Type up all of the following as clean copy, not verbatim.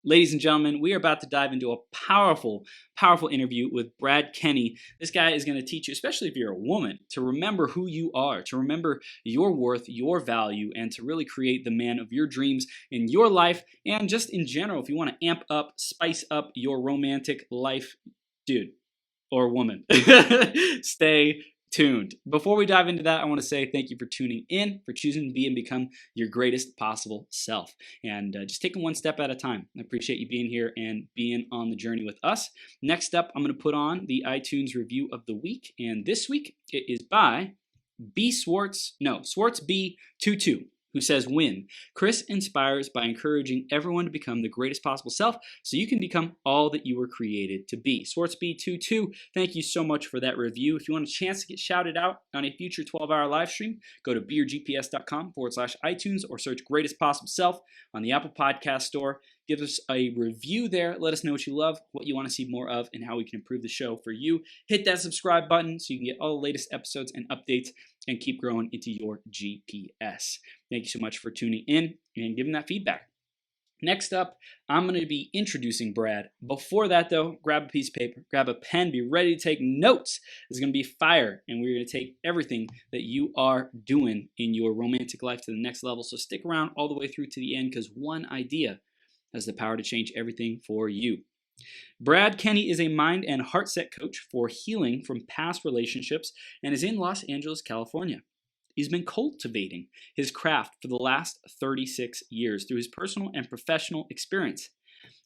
Ladies and gentlemen, we are about to dive into a powerful, powerful interview with Brad Kenny. This guy is going to teach you, especially if you're a woman, to remember who you are, to remember your worth, your value, and to really create the man of your dreams in your life. And just in general, if you want to amp up, spice up your romantic life, dude or woman, stay tuned. Before we dive into that, I want to say thank you for tuning in, for choosing to be and become your greatest possible self, and just taking one step at a time. I appreciate you being here and being on the journey with us. Next up, I'm going to put on the iTunes review of the week, and this week it is by Swartz B22, who says, "Win. Chris inspires by encouraging everyone to become the greatest possible self so you can become all that you were created to be." Swartz B22, thank you so much for that review. If you want a chance to get shouted out on a future 12-hour live stream, go to beergps.com/iTunes or search Greatest Possible Self on the Apple Podcast Store. Give us a review there. Let us know what you love, what you want to see more of, and how we can improve the show for you. Hit that subscribe button so you can get all the latest episodes and updates and keep growing into your GPS. Thank you so much for tuning in and giving that feedback. Next up, I'm going to be introducing Brad. Before that, though, grab a piece of paper, grab a pen, be ready to take notes. It's going to be fire, and we're going to take everything that you are doing in your romantic life to the next level. So stick around all the way through to the end, because one idea has the power to change everything for you. Brad Kenny is a mind and heartset coach for healing from past relationships and is in Los Angeles, California. He's been cultivating his craft for the last 36 years through his personal and professional experience.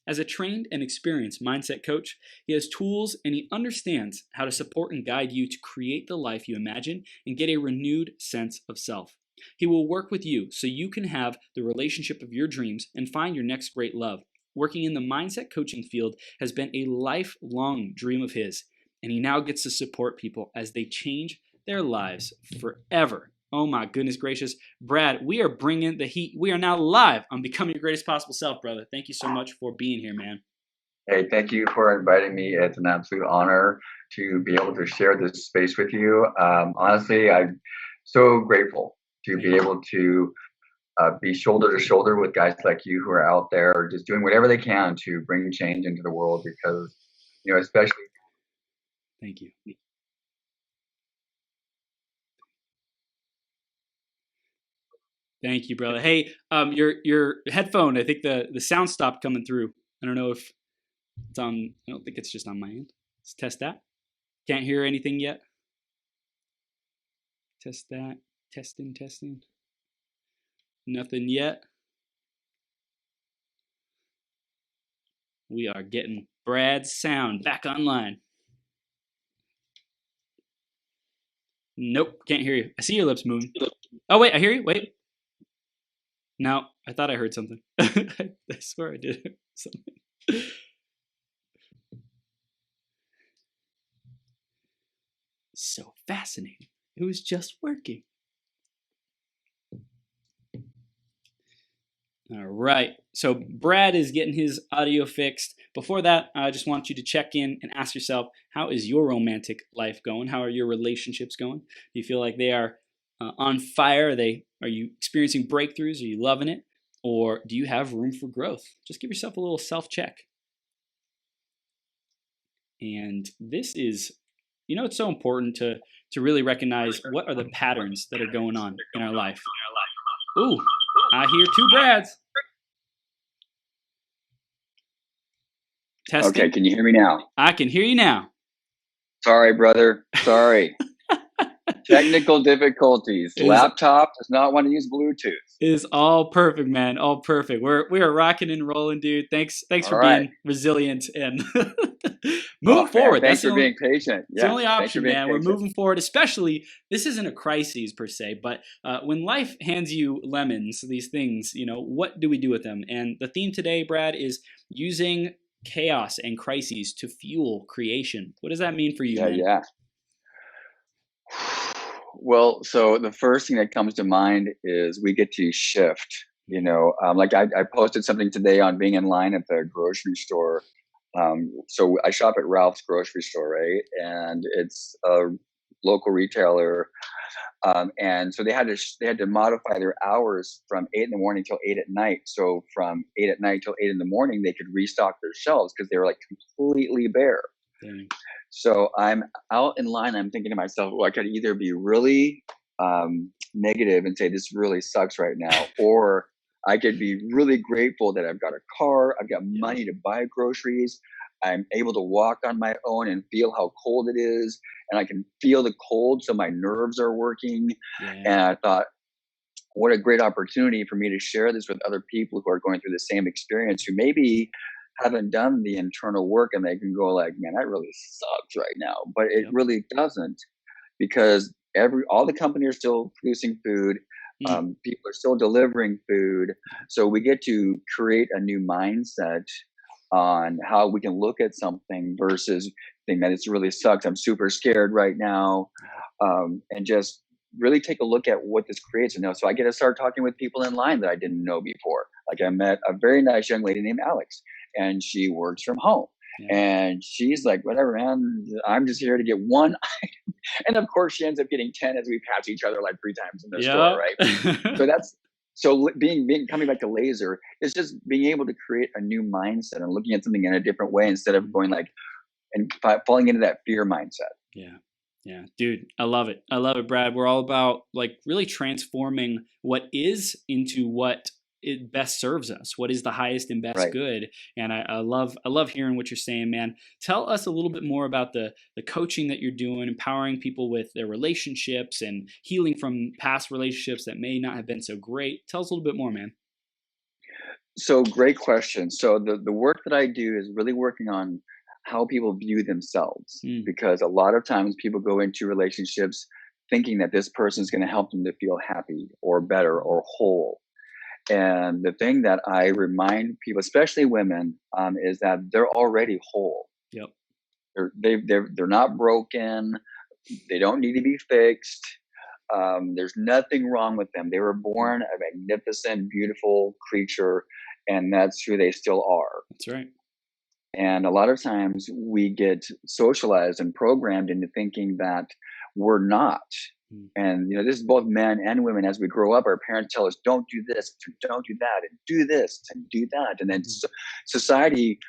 As a trained and experienced mindset coach, he has tools and he understands how to support and guide you to create the life you imagine and get a renewed sense of self. He will work with you so you can have the relationship of your dreams and find your next great love. Working in the mindset coaching field has been a lifelong dream of his, and he now gets to support people as they change their lives forever. Oh my goodness gracious. Brad, we are bringing the heat. We are now live on Becoming Your Greatest Possible Self, brother. Thank you so much for being here, man. Hey, thank you for inviting me. It's an absolute honor to be able to share this space with you. Honestly, I'm so grateful to be able to be shoulder to shoulder with guys like you who are out there just doing whatever they can to bring change into the world, because, especially. Thank you. Thank you, brother. Hey, your headphone, I think the sound stopped coming through. I don't know if it's on. I don't think it's just on my end. Let's test that. Can't hear anything yet. Test that. Testing. Nothing yet. We are getting Brad's sound back online. Nope, can't hear you. I see your lips moving. Oh, wait, I hear you. Wait. No, I thought I heard something. I swear I did hear something. So fascinating. It was just working. All right. So Brad is getting his audio fixed. Before that, I just want you to check in and ask yourself, how is your romantic life going? How are your relationships going? Do you feel like they are on fire? Are you experiencing breakthroughs? Are you loving it? Or do you have room for growth? Just give yourself a little self-check. And this is, it's so important to really recognize what are the patterns that are going on in our life. Ooh, I hear two Brads. Testing. Okay, can you hear me now? I can hear you now. Sorry, brother. Sorry. Technical difficulties. Laptop does not want to use Bluetooth. It is all perfect, man. All perfect. We are rocking and rolling, dude. Thanks for being resilient and moving forward. Thanks for being patient. It's the only option, man. We're moving forward, especially, this isn't a crisis per se, but when life hands you lemons, these things, what do we do with them? And the theme today, Brad, is using chaos and crises to fuel creation. What does that mean for you, man? Yeah. Well, so the first thing that comes to mind is we get to shift, like I posted something today on being in line at the grocery store. So I shop at Ralph's grocery store, right? And it's a local retailer. And so they had to modify their hours from 8 in the morning till 8 at night. So from 8 at night till 8 in the morning, they could restock their shelves because they were like completely bare. Dang. So I'm out in line. I'm thinking to myself, well, I could either be really negative and say this really sucks right now, or I could be really grateful that I've got a car, I've got Yeah. money to buy groceries, I'm able to walk on my own and feel how cold it is, and I can feel the cold, so my nerves are working. Yeah. And I thought, what a great opportunity for me to share this with other people who are going through the same experience, who maybe haven't done the internal work, and they can go like, man, that really sucks right now, but it Yep. really doesn't, because all the companies are still producing food. People are still delivering food, so we get to create a new mindset on how we can look at something versus think that it's really sucks. I'm super scared right now, and just really take a look at what this creates. So I get to start talking with people in line that I didn't know before. Like I met a very nice young lady named Alex, and she works from home. Yeah. And she's like, whatever, man, I'm just here to get one. And of course, she ends up getting 10 as we pass each other like 3 times in the store, right? So that's being coming back to laser is just being able to create a new mindset and looking at something in a different way instead of going like and falling into that fear mindset. Yeah. Yeah, dude, I love it. I love it, Brad. We're all about like really transforming what is into what it best serves us. What is the highest and best Right. good? And I love hearing what you're saying, man. Tell us a little bit more about the coaching that you're doing, empowering people with their relationships and healing from past relationships that may not have been so great. Tell us a little bit more, man. So great question. So the work that I do is really working on how people view themselves, Mm, because a lot of times people go into relationships thinking that this person is going to help them to feel happy or better or whole. And the thing that I remind people, especially women, is that they're already whole. yep. They're not broken. They don't need to be fixed. There's nothing wrong with them. They were Mm, born a magnificent, beautiful creature, and that's who they still are. that's right. And a lot of times we get socialized and programmed into thinking that we're not. Mm, And this is both men and women. As we grow up, our parents tell us, "Don't do this, don't do that, and do this and do that." And then mm, society,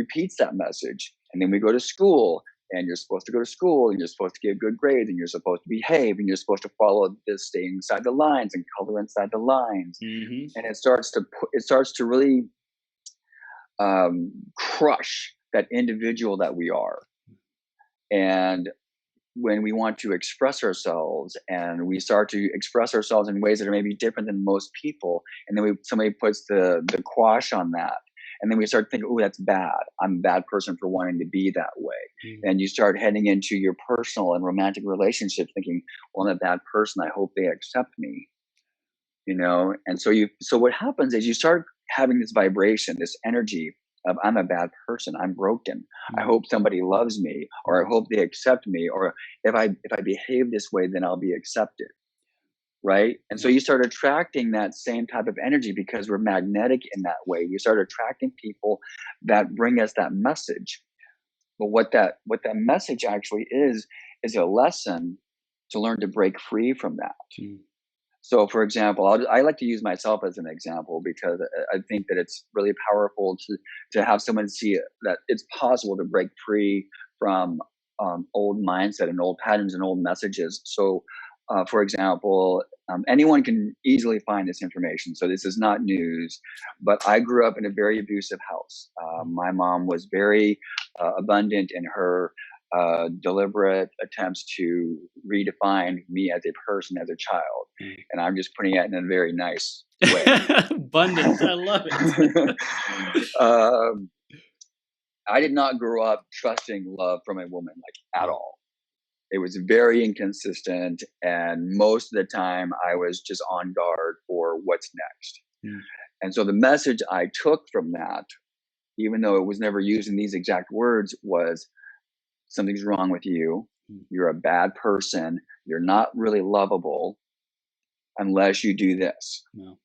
repeats that message. And then we go to school, and you're supposed to go to school, and you're supposed to get good grades, and you're supposed to behave, and you're supposed to follow this, stay inside the lines, and color inside the lines. mm-hmm. And it starts to really crush that individual that we are. And when we want to express ourselves and we start to express ourselves in ways that are maybe different than most people, and then somebody puts the quash on that, and then we start thinking, oh, that's bad, I'm a bad person for wanting to be that way. Mm, And you start heading into your personal and romantic relationships thinking, well, I'm a bad person, I hope they accept me. And so what happens is you start having this vibration, this energy of, I'm a bad person, I'm broken, I mm, hope somebody loves me, or I mm, hope they accept me, or if I behave this way, then I'll be accepted. Right. And so yeah. you start attracting that same type of energy because we're magnetic in that way. You start attracting people that bring us that message. But what that message actually is a lesson to learn to break free from that. Mm, So, for example, I like to use myself as an example because I think that it's really powerful to have someone see that it's possible to break free from old mindset and old patterns and old messages. So, for example, anyone can easily find this information. So this is not news, but I grew up in a very abusive house. mm, My mom was very abundant in her deliberate attempts to redefine me as a person, as a child. mm. And I'm just putting it in a very nice way. Abundance. I love it. um, I did not grow up trusting love from a woman like at Yeah. all. It was very inconsistent, and most of the time I was just on guard for what's next. Mm, And so the message I took from that, even though it was never used in these exact words, was something's wrong with you. mm, You're a bad person. You're not really lovable unless you do this. no.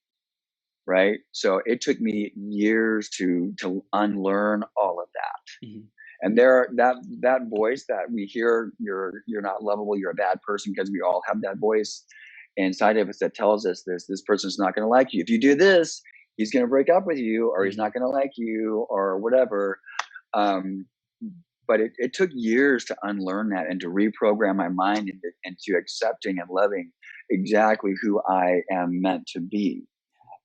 Right. So it took me years to unlearn all of that. Mhm. And there, that voice that we hear, you're not lovable, you're a bad person, because we all have that voice inside of us that tells us this person's not going to like you. If you do this, he's going to break up with you, or he's not going to like you, or whatever. But it took years to unlearn that and to reprogram my mind into accepting and loving exactly who I am meant to be.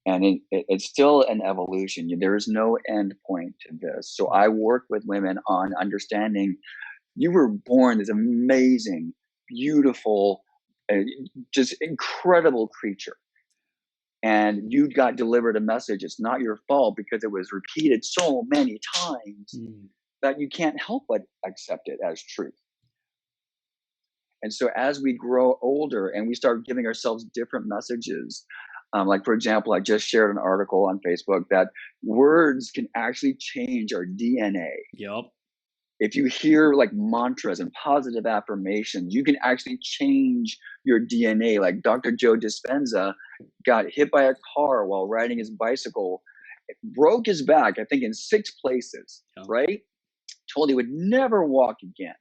And it's still an evolution. There is no end point to this. So I work with women on understanding you were born this amazing, beautiful, just incredible creature. And you got delivered a message. It's not your fault, because it was repeated so many times that you can't help but accept it as truth. And so as we grow older and we start giving ourselves different messages, like, for example, I just shared an article on Facebook that words can actually change our DNA. Yep. If you hear like mantras and positive affirmations, you can actually change your DNA. Like Dr. Joe Dispenza got hit by a car while riding his bicycle, broke his back, I think, in 6 places, right? Told he would never walk again.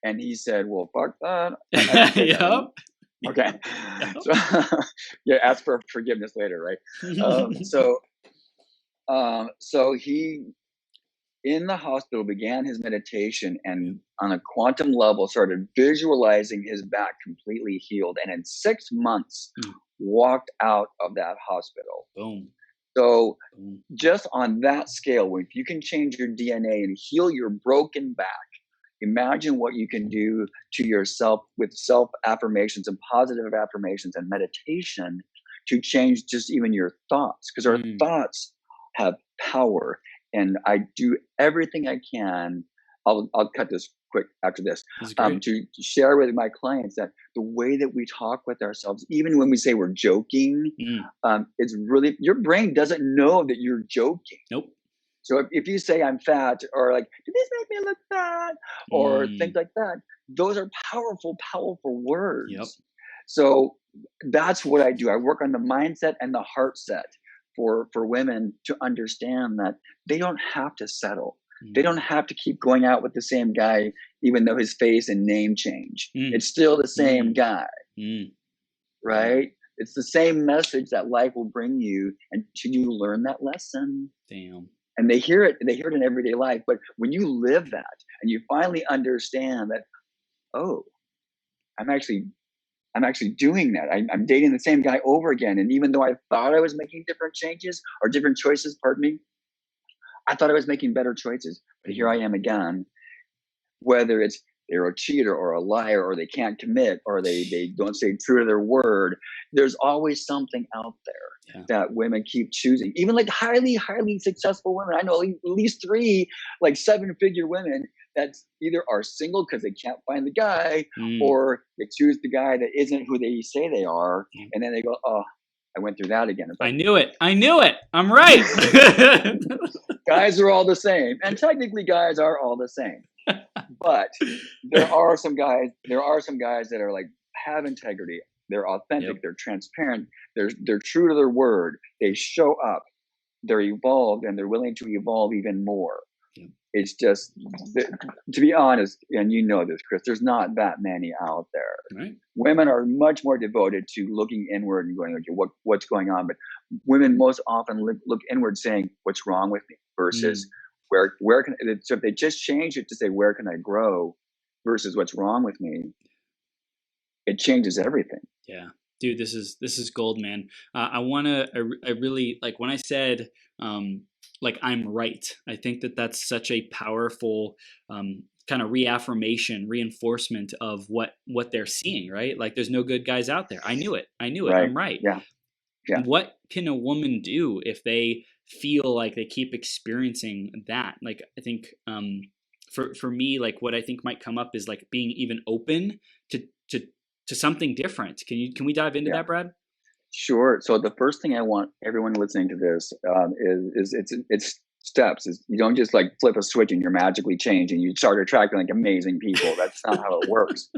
And he said, well, fuck that. Yep. Okay. So, yeah, ask for forgiveness later, right? So he, in the hospital, began his meditation, and on a quantum level started visualizing his back completely healed, and in 6 months walked out of that hospital. Boom. So just on that scale, if you can change your DNA and heal your broken back, imagine what you can do to yourself with self affirmations and positive affirmations and meditation to change just even your thoughts, because our thoughts have power. And I do everything I can. I'll cut this quick after this, to share with my clients that the way that we talk with ourselves, even when we say we're joking, it's really, your brain doesn't know that you're joking. Nope. So if you say I'm fat, or like, did this make me look fat, or things like that, those are powerful, powerful words. Yep. So that's what I do. I work on the mindset and the heart set for women to understand that they don't have to settle. They don't have to keep going out with the same guy, even though his face and name change. It's still the same guy, right? It's the same message that life will bring you until you learn that lesson. Damn. And they hear it in everyday life. But when you live that and you finally understand that, oh, I'm actually doing that. I'm dating the same guy over again. And even though I thought I was making different changes or different choices, I thought I was making better choices. But here I am again, whether it's they're a cheater or a liar, or they can't commit, or they don't stay true to their word. There's always something out there that women keep choosing. Even like highly, highly successful women. I know at least 3 like 7-figure women that either are single because they can't find the guy, or they choose the guy that isn't who they say they are. And then they go, oh, I went through that again. Like, I knew it. I'm right. Guys are all the same. And technically guys are all the same. But there are some guys that are like, have integrity. They're authentic. They're transparent. They're true to their word. They show up. They're evolved, and they're willing to evolve even more. It's just, to be honest, and you know this, Chris, there's not that many out there. Right. Women are much more devoted to looking inward and going, okay, what's going on? But women most often look inward, saying, what's wrong with me? Versus where can, so if they just change it to say, where can I grow, versus what's wrong with me, it changes everything. Yeah. Dude, this is gold, man. I really, like, when I said, like, I'm right, I think that that's such a powerful kind of reaffirmation, reinforcement of what they're seeing, right? Like, there's no good guys out there. I knew it. Right. I'm right. Yeah. What can a woman do if they feel like they keep experiencing that? Like, I think for me, like, what I think might come up is like being even open to something different. Can we dive into that, Brad? Sure. So the first thing I want everyone listening to this is it's steps. Is you don't just like flip a switch and you're magically changed and you start attracting like amazing people. That's not how it works.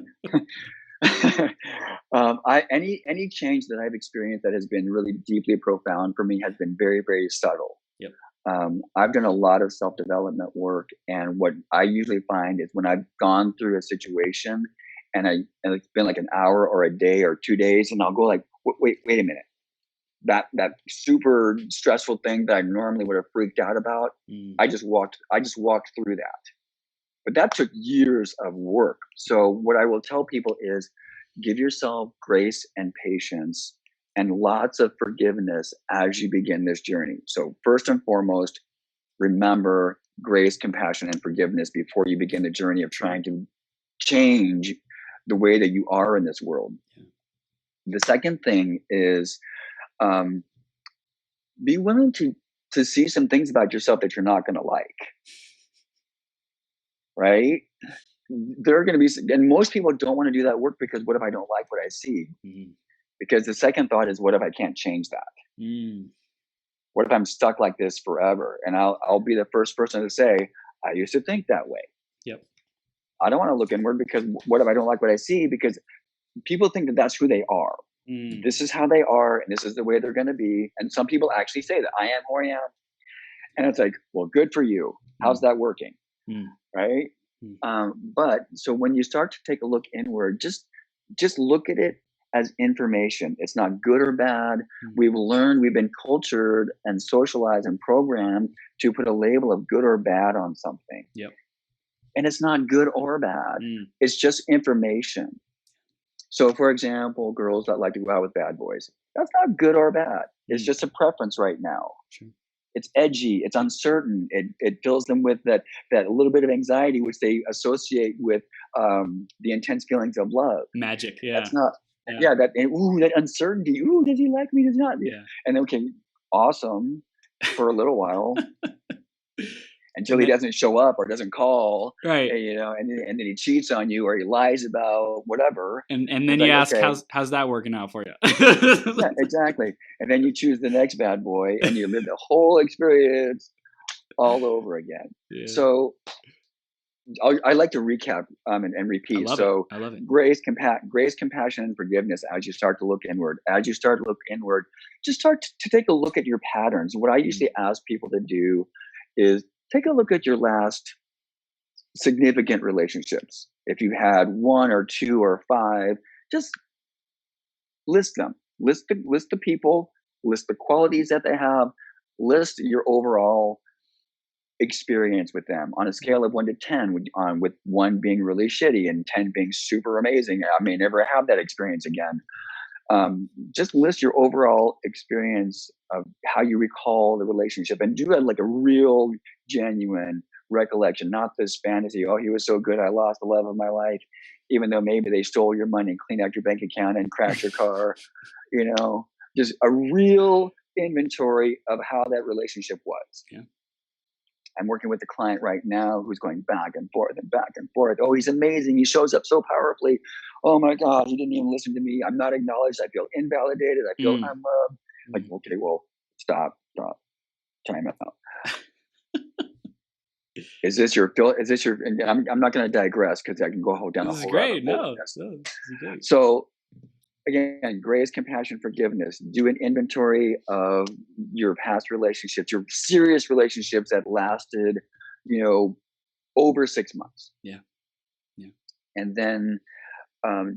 Any change that I've experienced that has been really deeply profound for me has been very, very subtle. Yep. I've done a lot of self-development work, and what I usually find is when I've gone through a situation and it's been like an hour or a day or 2 days, and I'll go like, wait a minute, that super stressful thing that I normally would have freaked out about, I just walked through that. But that took years of work. So what I will tell people is give yourself grace and patience and lots of forgiveness as you begin this journey. So first and foremost, remember grace, compassion, and forgiveness before you begin the journey of trying to change the way that you are in this world. The second thing is be willing to see some things about yourself that you're not going to like, right? There are going to be, and most people don't want to do that work because what if I don't like what I see? Because the second thought is, what if I can't change that? What if I'm stuck like this forever? And I'll be the first person to say, I used to think that way. Yep. I don't want to look inward because what if I don't like what I see? Because people think that that's who they are. This is how they are, and this is the way they're going to be. And some people actually say that I am who I am. And it's like, well, good for you. How's that working? Right? But so when you start to take a look inward, just look at it as information. It's not good or bad. We've been cultured and socialized and programmed to put a label of good or bad on something. Yep. And it's not good or bad. It's just information. So for example, girls that like to go out with bad boys, that's not good or bad. It's just a preference right now. Sure. It's edgy, it's uncertain. It fills them with that little bit of anxiety, which they associate with the intense feelings of love. Magic, yeah. That's not, that uncertainty. Ooh, does he like me? Does he not? Yeah. And okay, awesome for a little while. Until he doesn't show up or doesn't call, right? And then he cheats on you or he lies about whatever. And then you ask, okay, how's that working out for you? Yeah, exactly. And then you choose the next bad boy, and you live the whole experience all over again. Yeah. So I like to recap and repeat. I love it. Grace, compassion, and forgiveness. As you start to look inward, just start to take a look at your patterns. What I usually ask people to do is take a look at your last significant relationships. If you had 1 or 2 or 5, just list them. List the people. List the qualities that they have. List your overall experience with them on a scale of 1 to 10, with 1 being really shitty and 10 being super amazing. I may never have that experience again. Just list your overall experience of how you recall the relationship, and do a real genuine recollection, not this fantasy. Oh, he was so good, I lost the love of my life, even though maybe they stole your money, cleaned out your bank account, and crashed your car. Just a real inventory of how that relationship was. Yeah. I'm working with a client right now who's going back and forth and back and forth. Oh, he's amazing. He shows up so powerfully. Oh my God, he didn't even listen to me. I'm not acknowledged. I feel invalidated. I feel unloved. Like, okay, well, stop, time out. Is this your? I'm not going to digress because I can go down a whole rabbit hole. This is great. So again, grace, compassion, forgiveness. Do an inventory of your past relationships, your serious relationships that lasted, over 6 months. Yeah. And then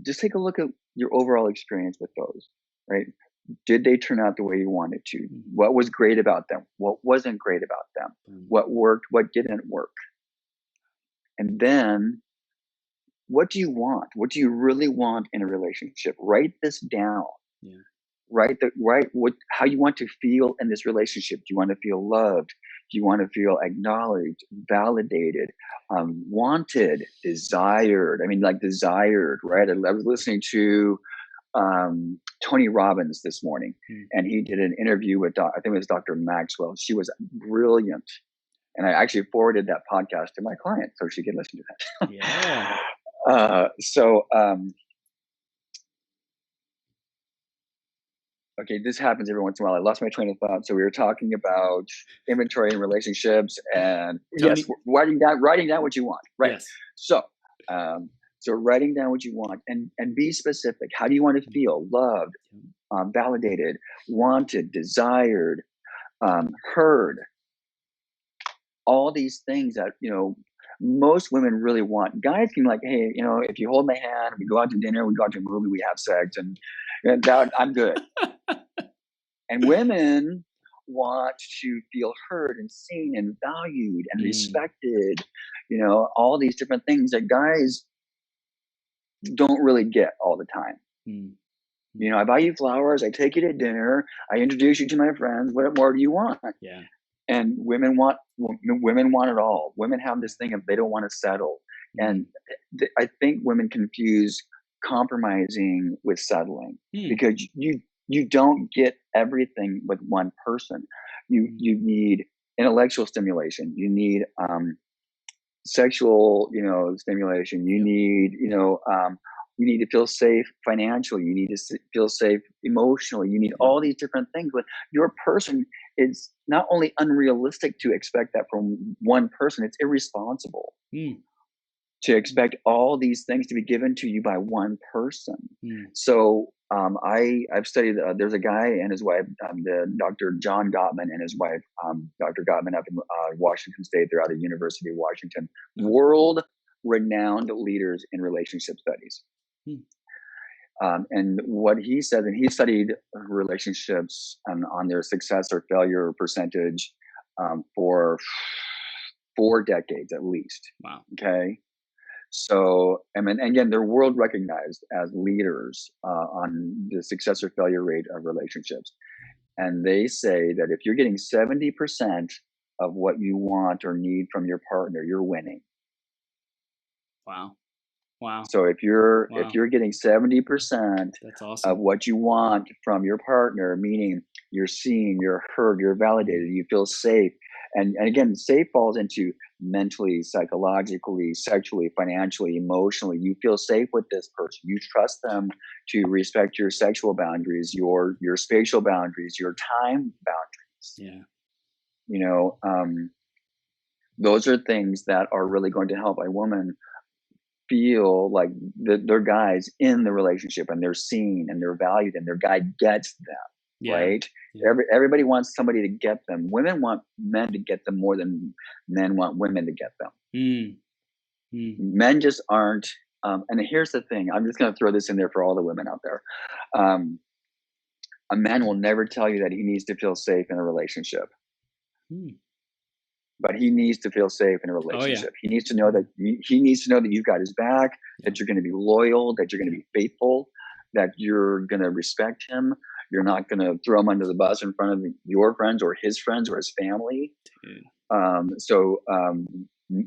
just take a look at your overall experience with those, right? Did they turn out the way you wanted to? What was great about them? What wasn't great about them? What worked? What didn't work? And then, what do you want? What do you really want in a relationship? Write this down. Yeah. Write how you want to feel in this relationship. Do you want to feel loved? Do you want to feel acknowledged, validated, wanted, desired? Desired, right? I was listening to Tony Robbins this morning, and he did an interview with, I think it was Dr. Maxwell. She was brilliant. And I actually forwarded that podcast to my client so she could listen to that. Yeah. Okay, this happens every once in a while. I lost my train of thought. So we were talking about inventory and relationships, and Tony, yes, writing down what you want. Right. Yes. So writing down what you want and be specific. How do you want to feel? Loved, validated, wanted, desired, heard, all these things that, most women really want. Guys can like, hey, if you hold my hand, we go out to dinner, we go out to a movie, we have sex, and that I'm good. And women want to feel heard and seen and valued and Mm, respected, all these different things that guys don't really get all the time. mm, mm. I buy you flowers, I take you to dinner, I introduce you to my friends. What more do you want? Yeah. And women want it all. Women have this thing of they don't want to settle, Mm, and I think women confuse compromising with settling, mm, because you don't get everything with one person. You mm. you need intellectual stimulation. You need sexual, stimulation. You Yep. need, you need to feel safe financially. You need to feel safe emotionally. You need Yep. all these different things. But your person, it's not only unrealistic to expect that from one person, it's irresponsible Mm, to mm, expect all these things to be given to you by one person. mm. So I've studied. There's a guy and his wife, the Dr. John Gottman and his wife, Dr. Gottman, up in Washington State. They're out of University of Washington, Uh-huh. world renowned leaders in relationship studies. Mm. And what he says, and he studied relationships on their success or failure percentage for 4 decades at least. Wow. Okay. So, I mean, again, they're world recognized as leaders on the success or failure rate of relationships. And they say that if you're getting 70% of what you want or need from your partner, you're winning. Wow. Wow. So if Wow. you're getting 70% That's of awesome. what you want from your partner, meaning you're seen, you're heard, you're Mm, validated, you feel safe. And again, safe falls into mentally, psychologically, sexually, financially, emotionally. You feel safe with this person. You trust them to respect your sexual boundaries, your spatial boundaries, your time boundaries. yeah. You know, um, those are things that are really going to help a woman feel like they're guys in the relationship and they're seen and they're valued and their guy gets them, Yeah. right? Yeah. Everybody wants somebody to get them. Women want men to get them more than men want women to get them. Mm, mm. Men just aren't. And here's the thing: I'm just going to throw this in there for all the women out there. Um, a man will never tell you that he needs to feel safe in a relationship, Mm. but he needs to feel safe in a Oh yeah. relationship. He needs to know Mm, that he needs to know that you've got his back, yeah. that you're going to be loyal, that you're going to Yeah. be faithful, that you're going to respect him. You're not going to throw him under the bus in front of your friends or his family. Dude.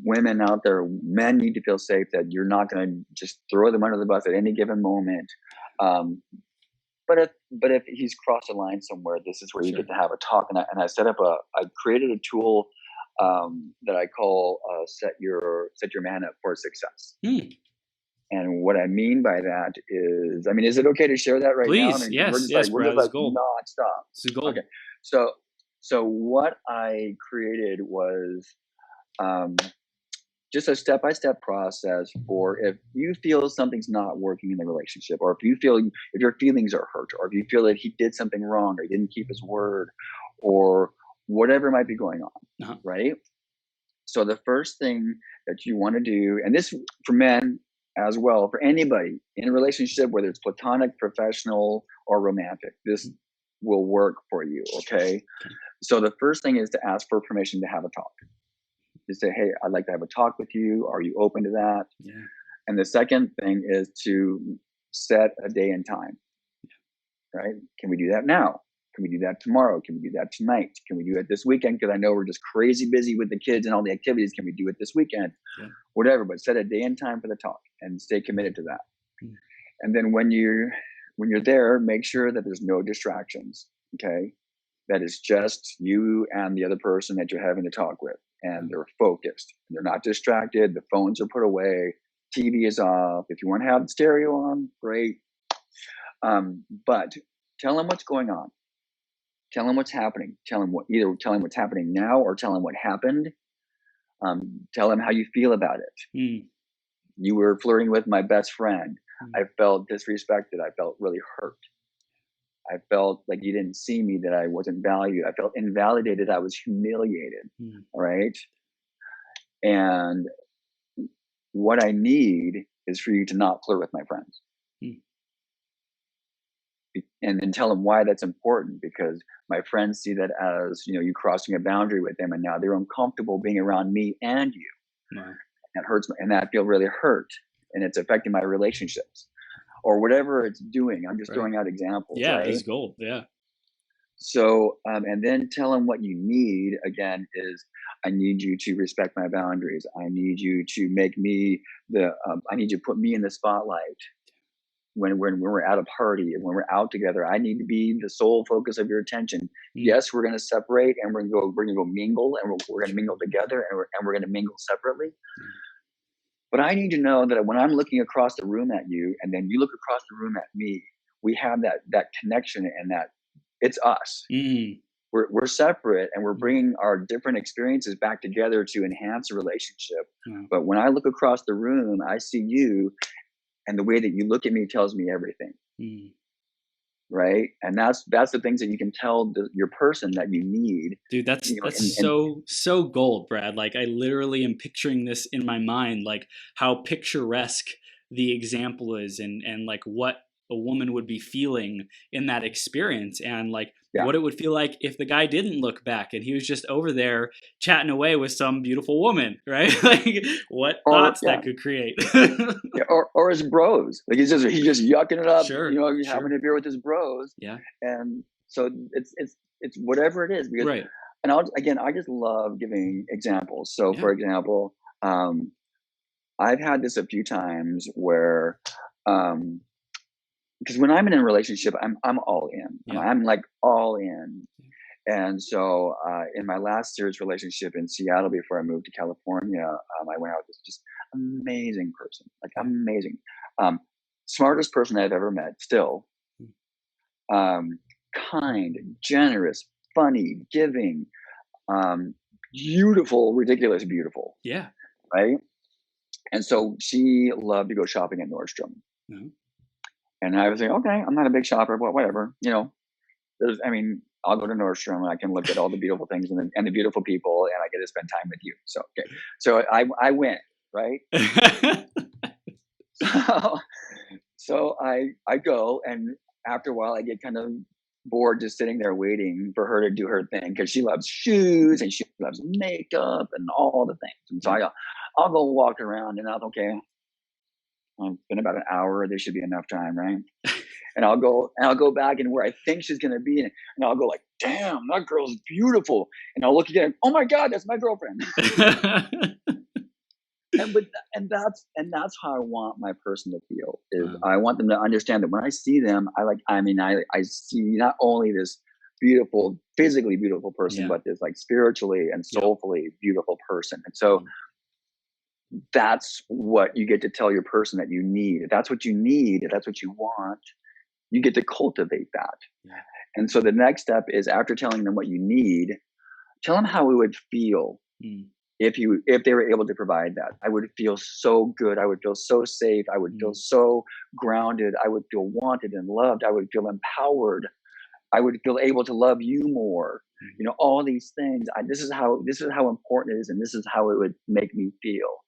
Women out there, men need to feel safe that you're not going to just throw them under the bus at any given moment. Um, but if he's crossed a line somewhere, this is where you Sure. get to have a talk. And I I created a tool that I call set your man up for success. Mm. And what I mean by that is, I mean, is it okay to share that right now? I Please. mean, because Yes. Yes, we're Brad. just This is like gold. nonstop. This is Okay, gold. so what I created was um, just a step-by-step process for if you feel something's not working in the relationship, or if your feelings are hurt, or if you feel that he did something wrong or he didn't keep his word, or whatever might be going on, Uh-huh. right? So the first thing that you want to do, and this for men as well, for anybody in a relationship, whether it's platonic, professional, or romantic, this Mm. will work for you. Okay. Okay. So the first thing is to ask for permission to have a talk. To say, hey, I'd like to have a talk with you. Are you open to that? Yeah. And the second thing is to set a day and time, right? Can we do that now? Can we do that tomorrow? Can we do that tonight? Can we do it this weekend? Because I know we're just crazy busy with the kids and all the activities. Can we do it this weekend? Yeah. Whatever, but set a day and time for the talk and stay committed to that. Mm. And then when you're there, make sure that there's no distractions. Okay. That is just you and the other person that you're having to talk with. And Um, they're focused. They're not distracted. The phones are put away. TV is off. If you want to have the stereo on, great. But tell them what's going on. Tell them what's happening. Tell them what's happening now or tell them what happened. Tell them how you feel about it. mm. You were flirting with my best friend. Mm. I felt disrespected. I felt really hurt. I felt like you didn't see me, that I wasn't valued. I felt invalidated. I was humiliated. Mm. All right. And what I need is for you to not flirt with my friends. Mm. And then tell them why that's important, because my friends see that as, you crossing a boundary with them, and now they're uncomfortable being around me and you. Wow. That hurts me, and I feel really hurt, and it's affecting my relationships or whatever it's doing. I'm just Right. throwing out examples, Yeah, right? this is gold. Yeah. So, and then tell them what you need again is, I need you to respect my boundaries. I need you to make me I need you to put me in the spotlight when we're at a party and when we're out together. I need to be the sole focus of your attention. Mm. Yes, we're going to separate, and we're going to go mingle, and we're going to mingle together, and we're going to mingle separately. Mm. But I need to know that when I'm looking across the room at you, and then you look across the room at me, we have that connection, and that it's us. Mm. We're separate, and we're Mm. bringing our different experiences back together to enhance a relationship. Wow. But when I look across the room, I see you, and the way that you look at me tells me everything. Mm. Right? And that's the things that you can tell your person that you need. Dude, that's so gold, Brad. Like, I literally am picturing this in my mind, like how picturesque the example is, and like what a woman would be feeling in that experience, and like what it would feel like if the guy didn't look back and he was just over there chatting away with some beautiful woman, right? Like, what thoughts that could create. Or his bros, like he's just yucking it up, Sure, having a beer with his bros. Yeah. And so it's whatever it is, because right. And I just love giving examples. So for example, I've had this a few times where, because when I'm in a relationship, I'm all in. Yeah. I'm like all in. And so in my last serious relationship in Seattle before I moved to California, I went out with this just amazing person, like amazing, smartest person I've ever met. Still, kind, generous, funny, giving, beautiful, ridiculous, beautiful. Yeah. Right. And so she loved to go shopping at Nordstrom. Mm-hmm. And I was like, okay, I'm not a big shopper, but whatever, I'll go to Nordstrom and I can look at all the beautiful things and the beautiful people, and I get to spend time with you. So, okay. So I went, right? so I go, and after a while I get kind of bored just sitting there waiting for her to do her thing, because she loves shoes and she loves makeup and all the things. And so I'll go walk around, and okay, it's been about an hour. There should be enough time, right? And I'll go back and where I think she's gonna be, and I'll go like, damn, that girl's beautiful. And I'll look again, oh my God, that's my girlfriend. and that's how I want my person to feel. Is I want them to understand that when I see them, I see not only this beautiful, physically beautiful person, but this like spiritually and soulfully beautiful person. And so that's what you get to tell your person that you need. If that's what you need, if that's what you want, you get to cultivate that. Yeah. And so the next step is, after telling them what you need, tell them how it would feel if they were able to provide that. I would feel so good. I would feel so safe. I would feel so grounded. I would feel wanted and loved. I would feel empowered. I would feel able to love you more. All these things. This is how important it is, and this is how it would make me feel.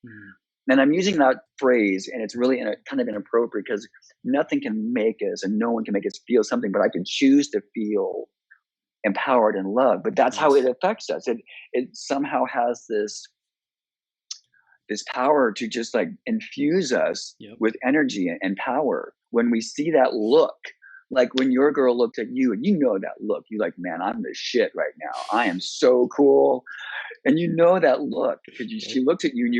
And I'm using that phrase, and it's really kind of inappropriate, because nothing can make us, and no one can make us feel something, but I can choose to feel empowered and loved. But that's how it affects us. It somehow has this power to just like infuse us with energy and power. When we see that look, like when your girl looked at you, and that look, you're like, man, I'm the shit right now. I am so cool. And that look, because she looks at you, and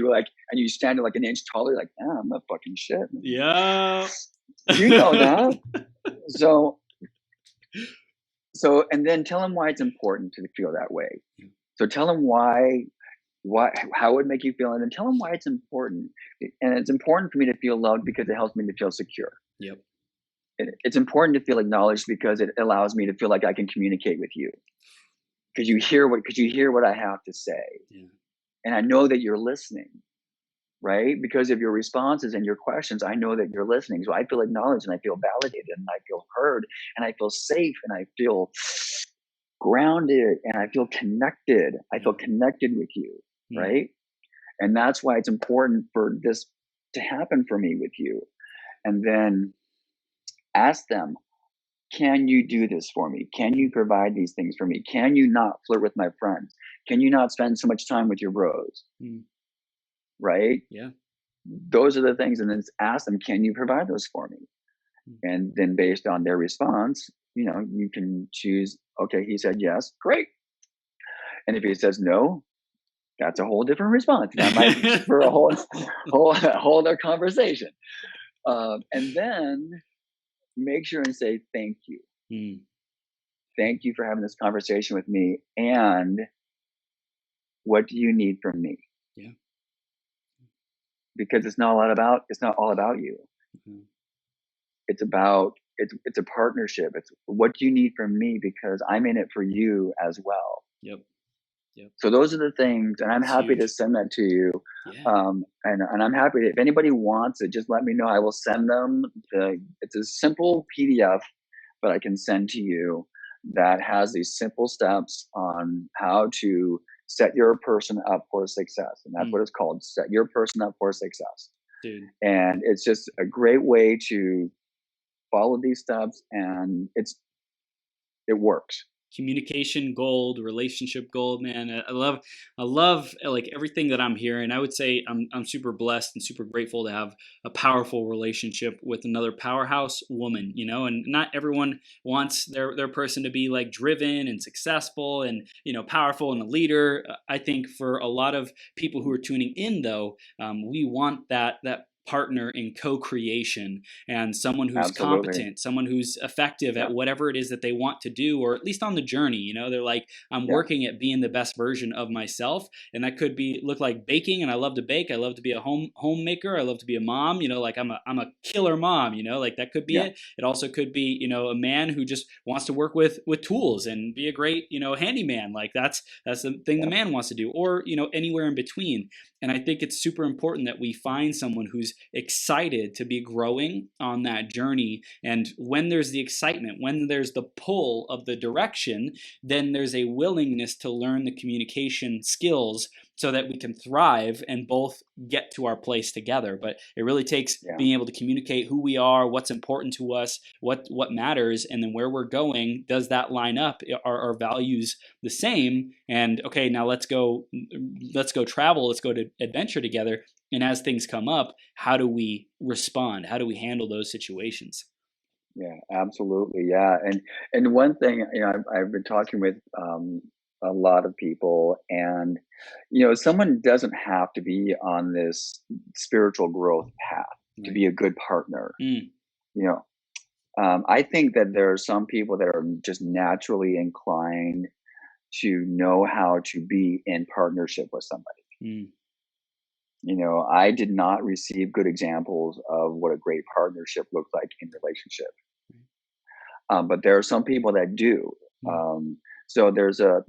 and you stand like an inch taller, like, I'm not fucking shit. Yeah. You know that. So, and then tell them why it's important to feel that way. So tell them how it would make you feel, and then tell them why it's important. And it's important for me to feel loved because it helps me to feel secure. Yep. It's important to feel acknowledged because it allows me to feel like I can communicate with you. Because you hear what I have to say. Yeah. And I know that you're listening, right? Because of your responses and your questions, I know that you're listening. So I feel acknowledged, and I feel validated, and I feel heard, and I feel safe, and I feel grounded, and I feel connected. I feel connected with you, right? And that's why it's important for this to happen for me with you. And then ask them, can you do this for me? Can you provide these things for me? Can you not flirt with my friends? Can you not spend so much time with your bros? Mm. Right? Yeah. Those are the things. And then ask them, can you provide those for me? Mm. And then based on their response, you can choose, okay, he said yes, great. And if he says no, that's a whole different response. That might be for a whole other conversation. And then make sure and say thank you. Mm. Thank you for having this conversation with me. And what do you need from me? Yeah. Because it's not all about you. Mm-hmm. It's a partnership. It's what do you need from me, because I'm in it for you as well. Yep. Yep. So those are the things, and I'm That's happy huge. to send that to you. Yeah. And I'm happy if anybody wants it, just let me know. I will send them it's a simple PDF, but I can send to you that has these simple steps on how to set your person up for success. And that's what it's called. Set your person up for success. Dude. And it's just a great way to follow these steps, and it works. Communication gold, relationship gold, man. I love like everything that I'm hearing. I would say I'm super blessed and super grateful to have a powerful relationship with another powerhouse woman, and not everyone wants their person to be like driven and successful and, powerful and a leader. I think for a lot of people who are tuning in though, we want that partner in co-creation and someone who's Absolutely. competent, someone who's effective Yeah. at whatever it is that they want to do, or at least on the journey. They're like, I'm Yeah. working at being the best version of myself. And that could look like baking. And I love to bake. I love to be a homemaker. I love to be a mom, like I'm a killer mom, like that could be Yeah. it. It also could be, a man who just wants to work with tools and be a great, handyman. Like that's the thing the man wants to do, or, anywhere in between. And I think it's super important that we find someone who's excited to be growing on that journey. And when there's the excitement, when there's the pull of the direction, then there's a willingness to learn the communication skills so that we can thrive and both get to our place together. But it really takes being able to communicate who we are, what's important to us, what matters, and then where we're going. Does that line up? Are our values the same? And okay, now let's go travel, let's go to adventure together. And as things come up, how do we respond? How do we handle those situations? Yeah, absolutely. Yeah. And one thing, I've been talking with a lot of people, and someone doesn't have to be on this spiritual growth path to be a good partner. Mm. I think that there are some people that are just naturally inclined to know how to be in partnership with somebody. Mm. I did not receive good examples of what a great partnership looks like in relationship. But there are some people that do. So there's a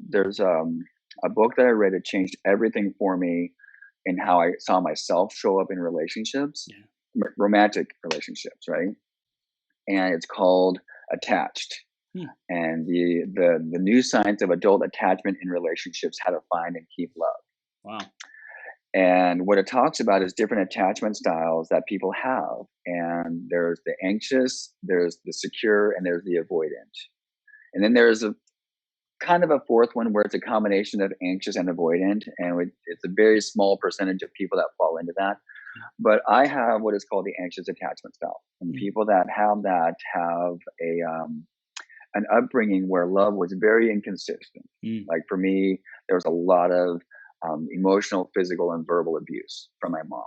book that I read that changed everything for me in how I saw myself show up in relationships, romantic relationships, right? And it's called Attached. And the new science of adult attachment in relationships: how to find and keep love. Wow. And what it talks about is different attachment styles that people have. And there's the anxious, there's the secure, and there's the avoidant. And then there's a kind of a fourth one where it's a combination of anxious and avoidant. And it's a very small percentage of people that fall into that. But I have what is called the anxious attachment style. And people that have that have an upbringing where love was very inconsistent. Like for me, there was a lot of emotional, physical, and verbal abuse from my mom.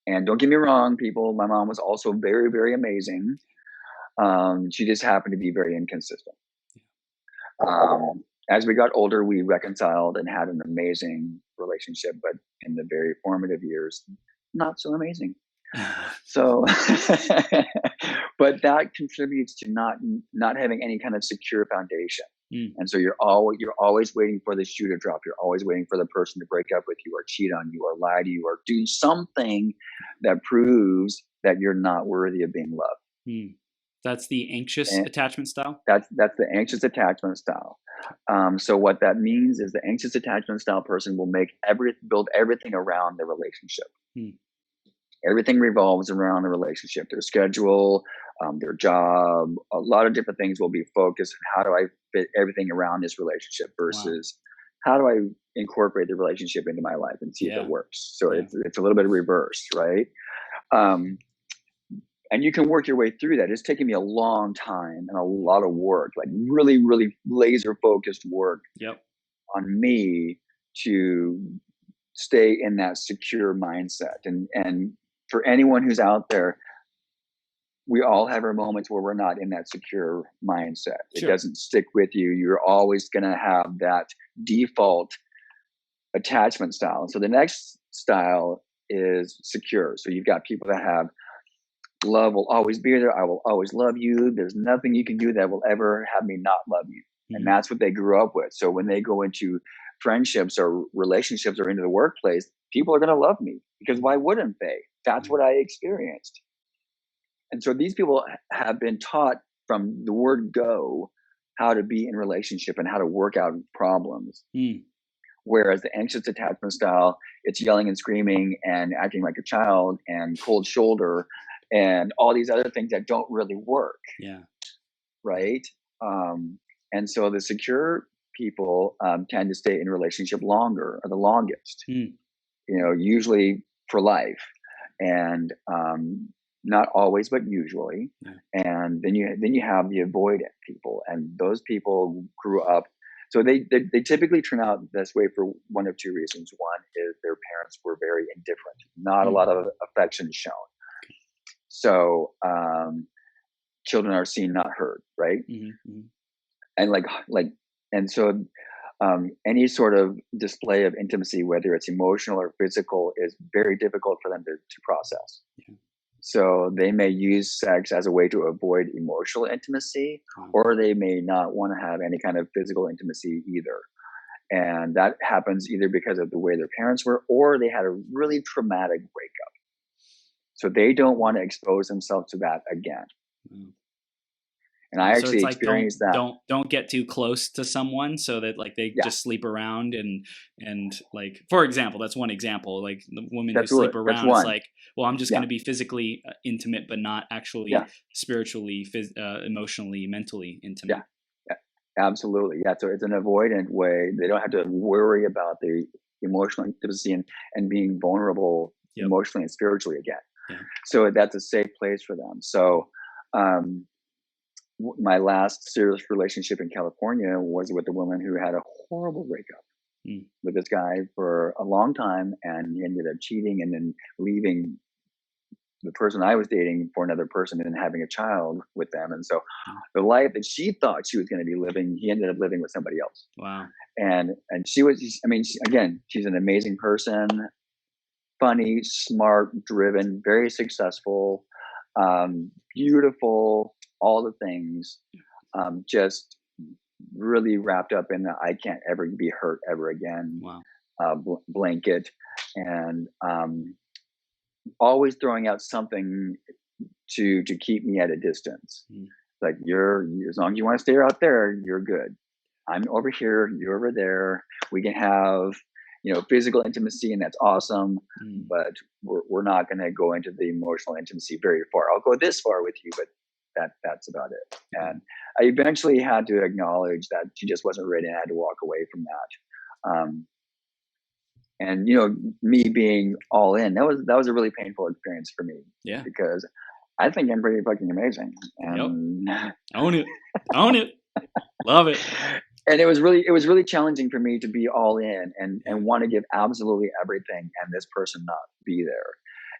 And don't get me wrong, people, my mom was also very, very amazing. She just happened to be very inconsistent. As we got older, we reconciled and had an amazing relationship, but in the very formative years, not so amazing. So, but that contributes to not having any kind of secure foundation. And so you're always waiting for the shoe to drop. You're always waiting for the person to break up with you, or cheat on you, or lie to you, or do something that proves that you're not worthy of being loved. That's the anxious And attachment style. that's the anxious attachment style. So what that means is the anxious attachment style person will build everything around the relationship. Hmm. Everything revolves around the relationship, their schedule, their job, a lot of different things will be focused on how do I fit everything around this relationship Wow. versus how do I incorporate the relationship into my life and see if Yeah. it works. So Yeah. it's a little bit reversed, right? Um, and you can work your way through that. It's taken me a long time and a lot of work, like really, really laser focused work Yep. on me to stay in that secure mindset. And for anyone who's out there, we all have our moments where we're not in that secure mindset. It Sure. doesn't stick with you. You're always going to have that default attachment style. And so the next style is secure. So you've got people that have love will always be there. I will always love you. There's nothing you can do that will ever have me not love you. Mhm. And that's what they grew up with. So when they go into friendships or relationships or into the workplace, people are going to love me because why wouldn't they? That's what I experienced. And so these people have been taught from the word go how to be in relationship and how to work out problems. Hmm. Whereas the anxious attachment style, it's yelling and screaming and acting like a child and cold shoulder and all these other things that don't really work, Yeah. right? And so the secure people tend to stay in relationship longer or the longest, Hmm. usually for life. And not always, but usually. Yeah. And then you have the avoidant people, and those people grew up. So they typically turn out this way for one of two reasons. One is their parents were very indifferent, not a lot of affection shown. So children are seen, not heard, right? Mm-hmm. And and so any sort of display of intimacy, whether it's emotional or physical, is very difficult for them to process. Yeah. So they may use sex as a way to avoid emotional intimacy, or they may not want to have any kind of physical intimacy either. And that happens either because of the way their parents were, or they had a really traumatic breakup. So they don't want to expose themselves to that again. Mm. And I So actually it's like experienced that. don't get too close to someone so that like they Yeah. just sleep around and like, for example, that's one example. Like the women who That's sleep That's around, it's one. like, well, I'm just Yeah. going to be physically intimate, but not actually Yeah. spiritually, emotionally, mentally intimate. Yeah. Absolutely. Yeah. So it's an avoidant way. They don't have to worry about the emotional intimacy and being vulnerable Yep. emotionally and spiritually again. Yeah. So that's a safe place for them. So my last serious relationship in California was with a woman who had a horrible breakup with this guy for a long time, and he ended up cheating and then leaving the person I was dating for another person and then having a child with them. And so the life that she thought she was going to be living, he ended up living with somebody else. Wow. And she was, I mean, again, she's an amazing person, funny, smart, driven, very successful, beautiful, all the things, just really wrapped up in the I can't ever be hurt ever again blanket, and always throwing out something to keep me at a distance. Like you're as long as you want to stay out there, you're good. I'm over here, you're over there. We can have physical intimacy, and that's awesome. But we're not going to go into the emotional intimacy very far. I'll go this far with you, but that's about it. And I eventually had to acknowledge that she just wasn't ready, and I had to walk away from that. And me being all in, that was a really painful experience for me. Yeah. Because I think I'm pretty fucking amazing. And Own it. Love it. And it was really challenging for me to be all in and want to give absolutely everything, and this person not be there.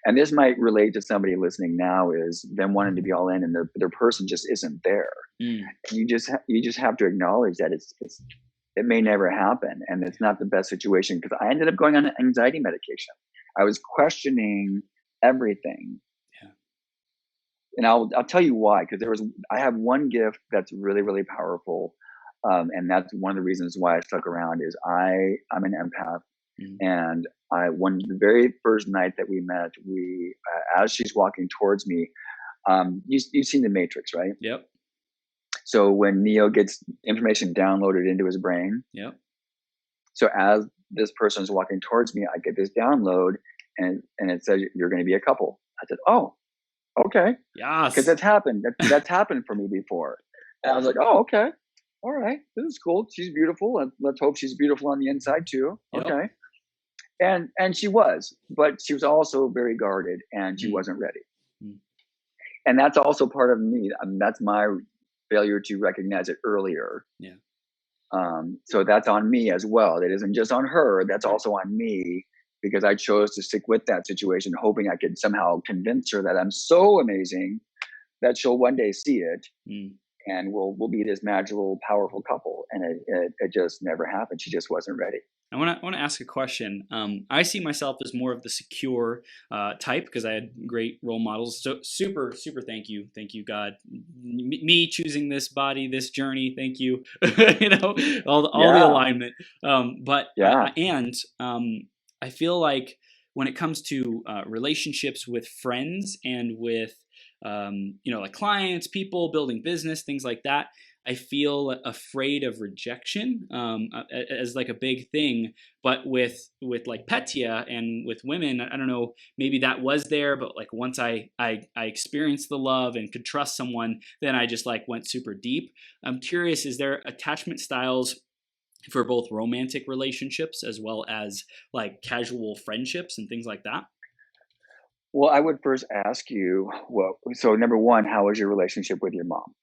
And this might relate to somebody listening now, is them wanting to be all in and their person just isn't there. You just have to acknowledge that it may never happen, and it's not the best situation, because I ended up going on anxiety medication. I was questioning everything. Yeah. And I'll tell you why, because I have one gift that's really, really powerful. And that's one of the reasons why I stuck around, is I'm an empath. And the very first night that we met, as she's walking towards me, You've seen The Matrix, right? Yep. So when Neo gets information downloaded into his brain, Yep. so as this person is walking towards me, I get this download, and it says you're going to be a couple. I said, oh, okay, because Yes. that's happened. That's happened for me before. And I was like, oh, okay, all right, this is cool. She's beautiful, and let's hope she's beautiful on the inside too. Yep. Okay, and she was, but she was also very guarded, and she wasn't ready. And that's also part of me. That's my failure to recognize it earlier. Yeah. So that's on me as well. It isn't just on her. That's also on me, because I chose to stick with that situation, hoping I could somehow convince her that I'm so amazing that she'll one day see it, and we'll be this magical, powerful couple. And it just never happened. She just wasn't ready. I want to ask a question. I see myself as more of the secure type, because I had great role models. So super thank you, God. Me choosing this body, this journey. Thank you. You know, all the alignment. But Yeah. I feel like when it comes to relationships with friends and with like clients, people, building business, things like that, I feel afraid of rejection as like a big thing. But with like Petya and with women, I don't know, maybe that was there, but like once I experienced the love and could trust someone, then I just like went super deep. I'm curious, is there attachment styles for both romantic relationships as well as like casual friendships and things like that? Well, I would first ask you, so number one, how is your relationship with your mom?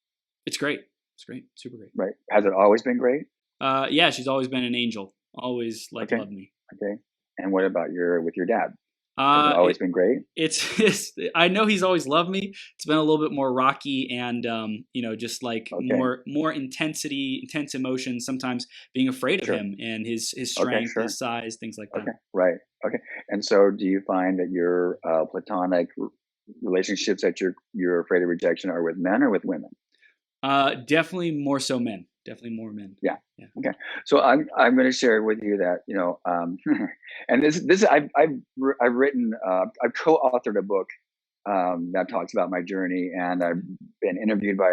It's great. It's great. Super great. Right. Has it always been great? Yeah, she's always been an angel. Always Okay. loved me. Okay. And what about with your dad? Has it always been great? It's I know he's always loved me. It's been a little bit more rocky and just like more intense emotions. Sometimes being afraid of him and his strength, his size, things like that. Okay. Right. Okay. And so, do you find that your platonic relationships that you're afraid of rejection are with men or with women? Definitely more so men. Definitely more men. Yeah. Okay. So I'm going to share with you that and this I've written I've co-authored a book that talks about my journey, and I've been interviewed by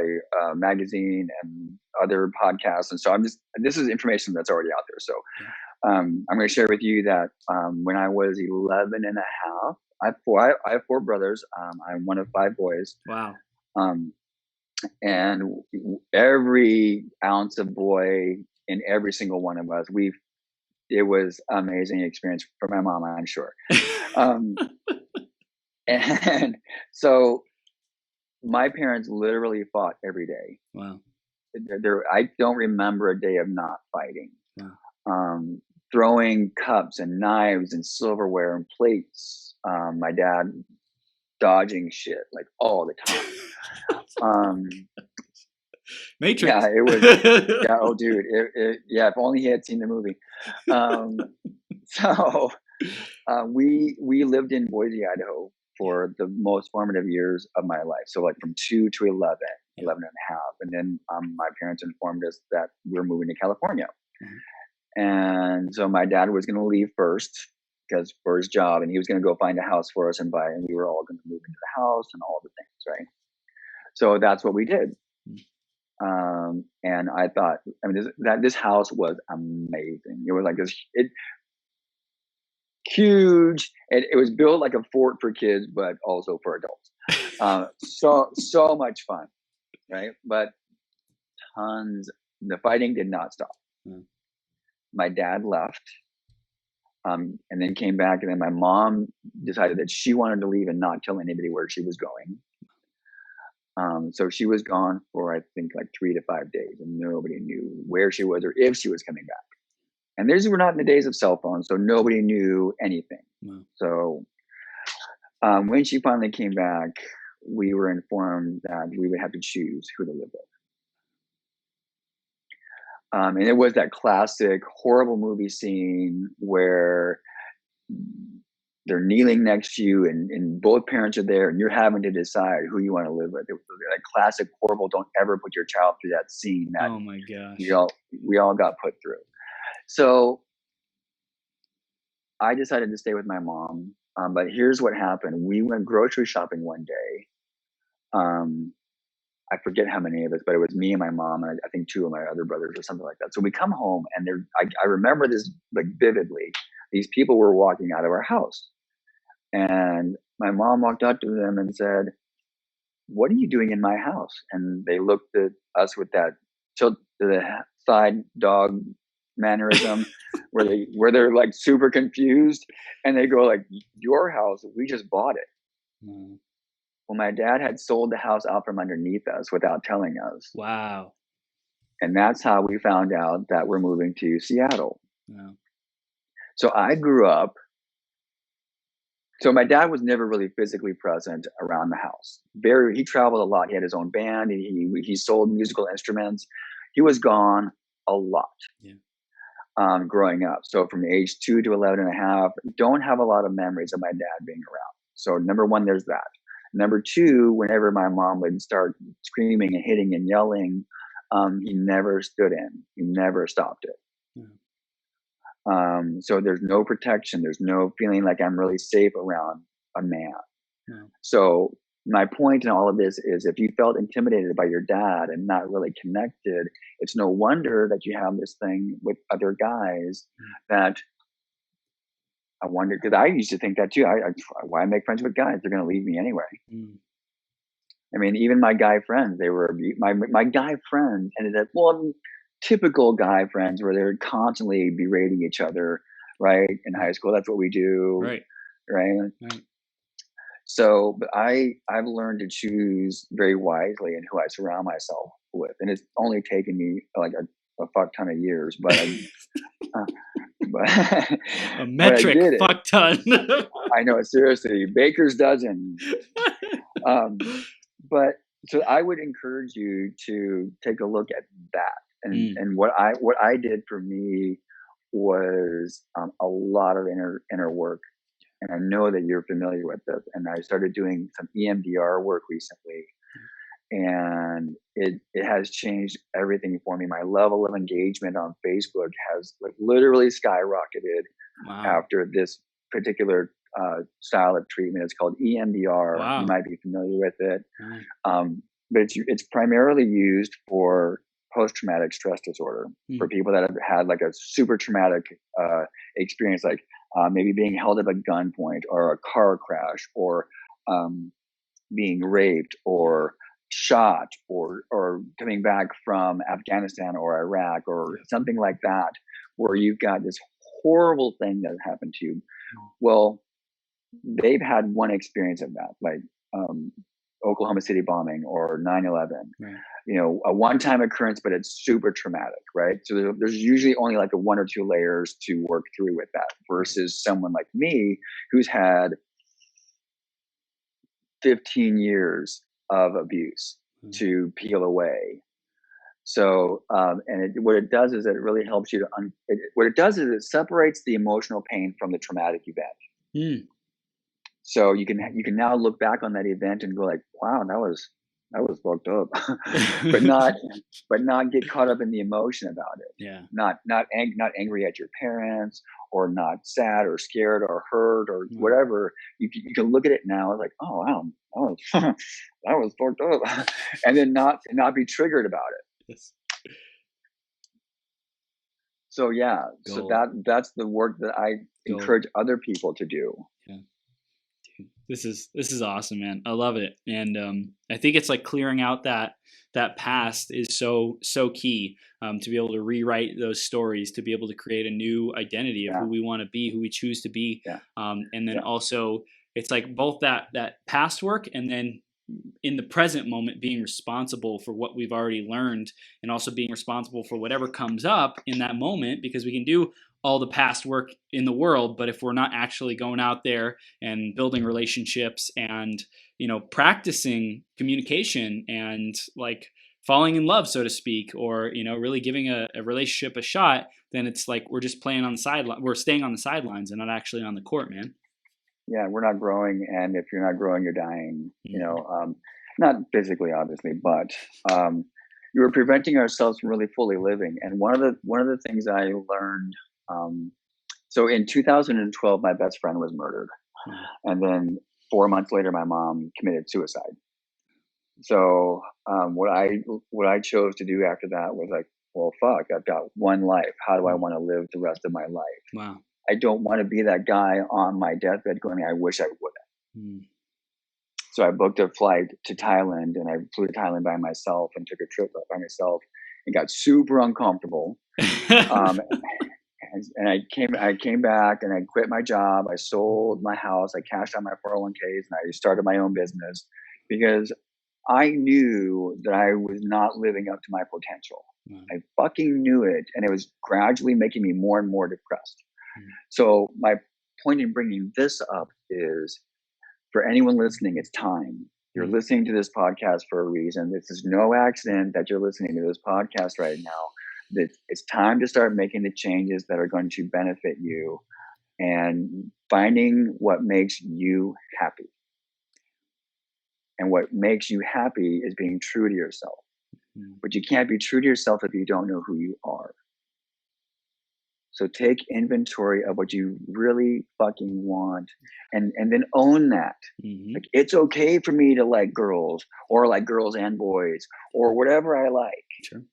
magazine and other podcasts, and so this is information that's already out there. So I'm going to share with you that when I was 11 and a half, I have four brothers. I'm one of five boys. Wow. And every ounce of boy in every single one of us, it was amazing experience for my mom, I'm sure. And so my parents literally fought every day. Wow. I don't remember a day of not fighting. Wow. Throwing cups and knives and silverware and plates. My dad dodging shit like all the time. Matrix. Yeah, it was. Yeah, oh, dude. If only he had seen the movie. So we lived in Boise, Idaho for the most formative years of my life. So like from 2 to 11 and a half. And then my parents informed us that we're moving to California. And so my dad was going to leave first because for his job, and he was going to go find a house for us and buy, and we were all going to move into the house and all the things, right? So that's what we did. And I thought, this house was amazing. It was like huge, and it was built like a fort for kids, but also for adults. So much fun, right? But the fighting did not stop. My dad left, and then came back, and then my mom decided that she wanted to leave and not tell anybody where she was going. So she was gone for, I think, like 3 to 5 days, and nobody knew where she was or if she was coming back. And these were not in the days of cell phones, so nobody knew anything. Wow. So when she finally came back, we were informed that we would have to choose who to live with. And it was that classic horrible movie scene where they're kneeling next to you and both parents are there and you're having to decide who you want to live with. It was that classic horrible, don't ever put your child through that scene that oh my gosh, we all got put through. So I decided to stay with my mom. But here's what happened. We went grocery shopping one day. Um, I forget how many of us, but it was me and my mom, and I think two of my other brothers or something like that. So we come home, and I remember this like vividly. These people were walking out of our house, and my mom walked up to them and said, "What are you doing in my house?" And they looked at us with that tilt to the side dog mannerism, where they're like super confused, and they go like, "Your house? We just bought it." Mm. Well, my dad had sold the house out from underneath us without telling us. Wow. And that's how we found out that we're moving to Seattle. Wow. So I grew up. So my dad was never really physically present around the house. He traveled a lot. He had his own band. He sold musical instruments. He was gone a lot. Yeah. Growing up. So from age 2 to 11 and a half, don't have a lot of memories of my dad being around. So number one, there's that. Number two, whenever my mom would start screaming and hitting and yelling, he never stood in. He never stopped it. Yeah. So there's no protection. There's no feeling like I'm really safe around a man. Yeah. So my point in all of this is, if you felt intimidated by your dad and not really connected, it's no wonder that you have this thing with other guys that I wonder, because I used to think that too. Why make friends with guys? They're going to leave me anyway. Mm. I mean, even my guy friends, my guy friends ended up, well, typical guy friends where they're constantly berating each other, right? In high school, that's what we do, Right. right? Right. So, but I've learned to choose very wisely in who I surround myself with, and it's only taken me like a fuck ton of years, but but A but I metric did it. fuck ton. I know, seriously, baker's dozen. But so I would encourage you to take a look at that, and what I did for me was a lot of inner work. And I know that you're familiar with this. And I started doing some EMDR work recently, and it has changed everything for me. My level of engagement on Facebook has like literally skyrocketed. Wow. After this particular style of treatment. It's called EMDR. Wow. You might be familiar with it, Right. but it's primarily used for post-traumatic stress disorder, for people that have had like a super traumatic experience, like maybe being held up at gunpoint, or a car crash, or being raped, or shot, or coming back from Afghanistan or Iraq, or something like that, where you've got this horrible thing that happened to you. Well, they've had one experience of that, like Oklahoma City bombing or 9/11. Right. You know, a one-time occurrence, but it's super traumatic, right? So there's usually only like a 1 or 2 layers to work through with that, versus someone like me who's had 15 years of abuse to peel away. So, what it does is it really helps you to, what it does is it separates the emotional pain from the traumatic event. So you can now look back on that event and go like, wow, that was fucked up, but not get caught up in the emotion about it. Yeah. Not angry at your parents, or not sad or scared or hurt or whatever. You can look at it now like, oh wow, that was fucked up, and then not be triggered about it. Yes. So yeah, Gold. so that's the work that I encourage other people to do. Yeah. This is awesome, man. I love it. And I think it's like clearing out that past is so key, to be able to rewrite those stories, to be able to create a new identity of who we want to be, who we choose to be. And then also it's like both that past work, and then in the present moment being responsible for what we've already learned, and also being responsible for whatever comes up in that moment, because we can do all the past work in the world, but if we're not actually going out there and building relationships and, practicing communication and like falling in love, so to speak, or, really giving a relationship a shot, then it's like we're just playing on the sideline. We're staying on the sidelines and not actually on the court, man. Yeah, we're not growing, and if you're not growing, you're dying. Not physically, obviously, but you were preventing ourselves from really fully living. And one of the things I learned. So in 2012, my best friend was murdered, and then 4 months later, my mom committed suicide. So what I chose to do after that was like, well, fuck, I've got one life. How do I want to live the rest of my life? Wow. I don't want to be that guy on my deathbed going, I wish I would have. Mm. So I booked a flight to Thailand, and I flew to Thailand by myself and took a trip by myself and got super uncomfortable. And I came back and I quit my job. I sold my house. I cashed out my 401ks and I started my own business because I knew that I was not living up to my potential. Wow. I fucking knew it. And it was gradually making me more and more depressed. Mm. So my point in bringing this up is, for anyone listening, it's time. You're listening to this podcast for a reason. This is no accident that you're listening to this podcast right now. That it's time to start making the changes that are going to benefit you and finding what makes you happy. And what makes you happy is being true to yourself. But you can't be true to yourself if you don't know who you are. So take inventory of what you really fucking want and then own that. Mm-hmm. Like, it's okay for me to like girls or like girls and boys or whatever I like. Sure.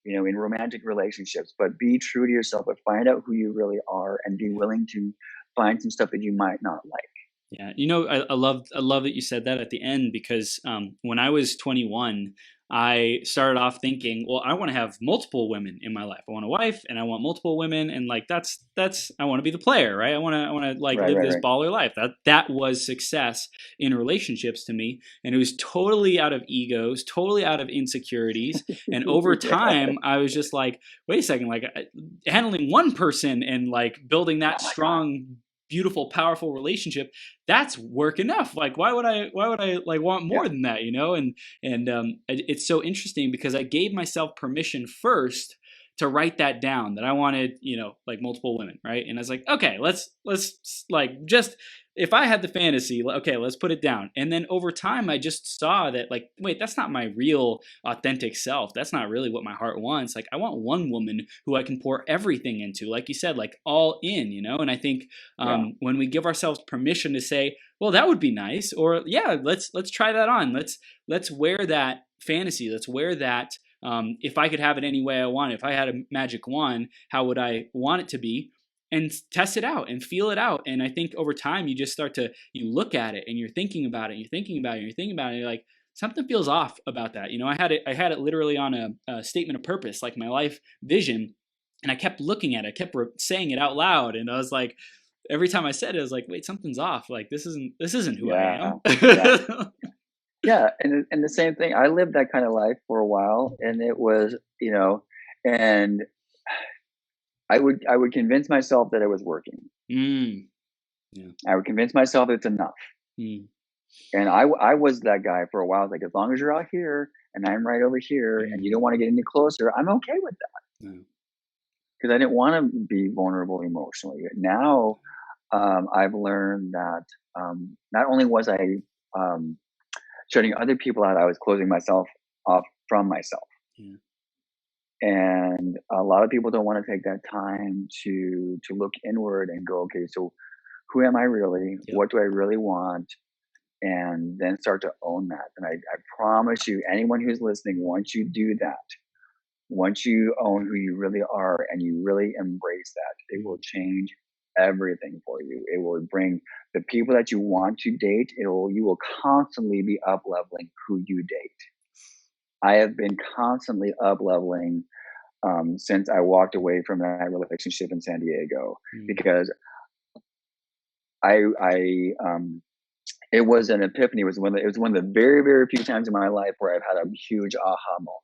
You know, in romantic relationships, but be true to yourself, but find out who you really are and be willing to find some stuff that you might not like. Yeah, you know, I love that you said that at the end because when I was 21, I started off thinking, well, I want to have multiple women in my life. I want a wife, and I want multiple women, and like that's I want to be the player, right? I want to like live this baller life. That was success in relationships to me, and it was totally out of egos, totally out of insecurities. And over time, I was just like, wait a second, like handling one person and like building that strong, beautiful, powerful relationship, that's work enough. Like why would I like want more than that, you know? And it's so interesting because I gave myself permission first to write that down, that I wanted, you know, like multiple women, right? And I was like, okay, let's like, just, if I had the fantasy, okay, let's put it down. And then over time, I just saw that, like, wait, that's not my real authentic self. That's not really what my heart wants. Like, I want one woman who I can pour everything into, like you said, like all in, you know? And I think when we give ourselves permission to say, well, that would be nice, or yeah, let's try that on. Let's wear that fantasy. Let's wear that. If I could have it any way I want, if I had a magic wand, how would I want it to be? And test it out and feel it out. And I think over time, you just start to, you look at it and you're thinking about it, and you're thinking about it, and you're thinking about it, and you're like, something feels off about that. You know, I had it literally on a statement of purpose, like my life vision. And I kept looking at it, I kept saying it out loud. And I was like, every time I said it, I was like, wait, something's off. Like, this isn't who I am. Yeah. And the same thing, I lived that kind of life for a while, and it was, you know, and I would convince myself that it was working. Yeah. I would convince myself it's enough. And I was that guy for a while. Like, as long as you're out here and I'm right over here and you don't want to get any closer, I'm okay with that. Because I didn't want to be vulnerable emotionally. Now, I've learned that not only was I shutting other people out, I was closing myself off from myself. And a lot of people don't want to take that time to look inward and go, okay, so who am I really? What do I really want? And then start to own that. And I promise you, anyone who's listening, once you do that, once you own who you really are and you really embrace that, it will change everything for you. It will bring the people that you want to date. You will constantly be up leveling who you date. I have been constantly up leveling since I walked away from that relationship in San Diego, because it was an epiphany. It was one of the very, very few times in my life where I've had a huge aha moment,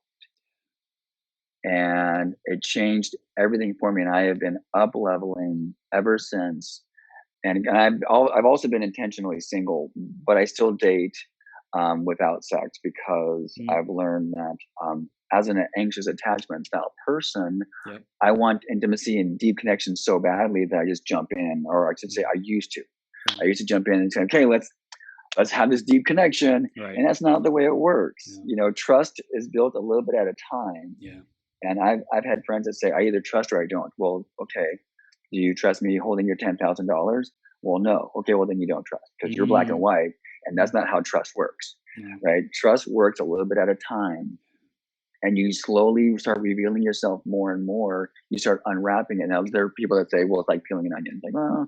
and it changed everything for me. And I have been up leveling ever since. And I've also been intentionally single, but I still date without sex, because I've learned that as an anxious attachment style person, I want intimacy and deep connection so badly that I just jump in, or I should say I used to jump in and say, okay, let's have this deep connection. And that's not the way it works. You know, trust is built a little bit at a time. And I've had friends that say, I either trust or I don't. Well, okay. Do you trust me holding your $10,000? Well, no. Okay, well then you don't trust, because you're black and white, and that's not how trust works. right? Trust works a little bit at a time. And you slowly start revealing yourself more and more. You start unwrapping it. Now, there are people that say, well, it's like peeling an onion. Like, well,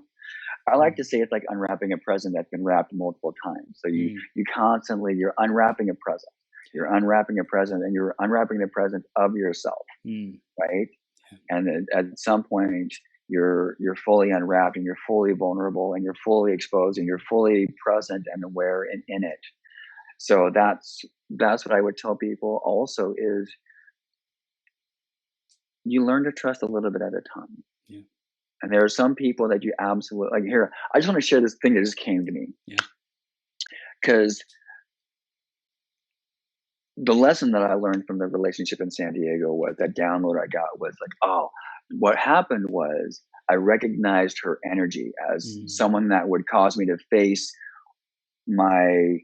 I like to say it's like unwrapping a present that's been wrapped multiple times. So you constantly, you're unwrapping a present. You're unwrapping a present, and you're unwrapping the present of yourself, right? And then at some point, you're fully unwrapped, and you're fully vulnerable, and you're fully exposed, and you're fully present and aware in it. So that's what I would tell people also is you learn to trust a little bit at a time. Yeah. And there are some people that you absolutely like. Here, I just want to share this thing that just came to me. Yeah. Because the lesson that I learned from the relationship in San Diego was that download I got was like, oh, what happened was I recognized her energy as someone that would cause me to face my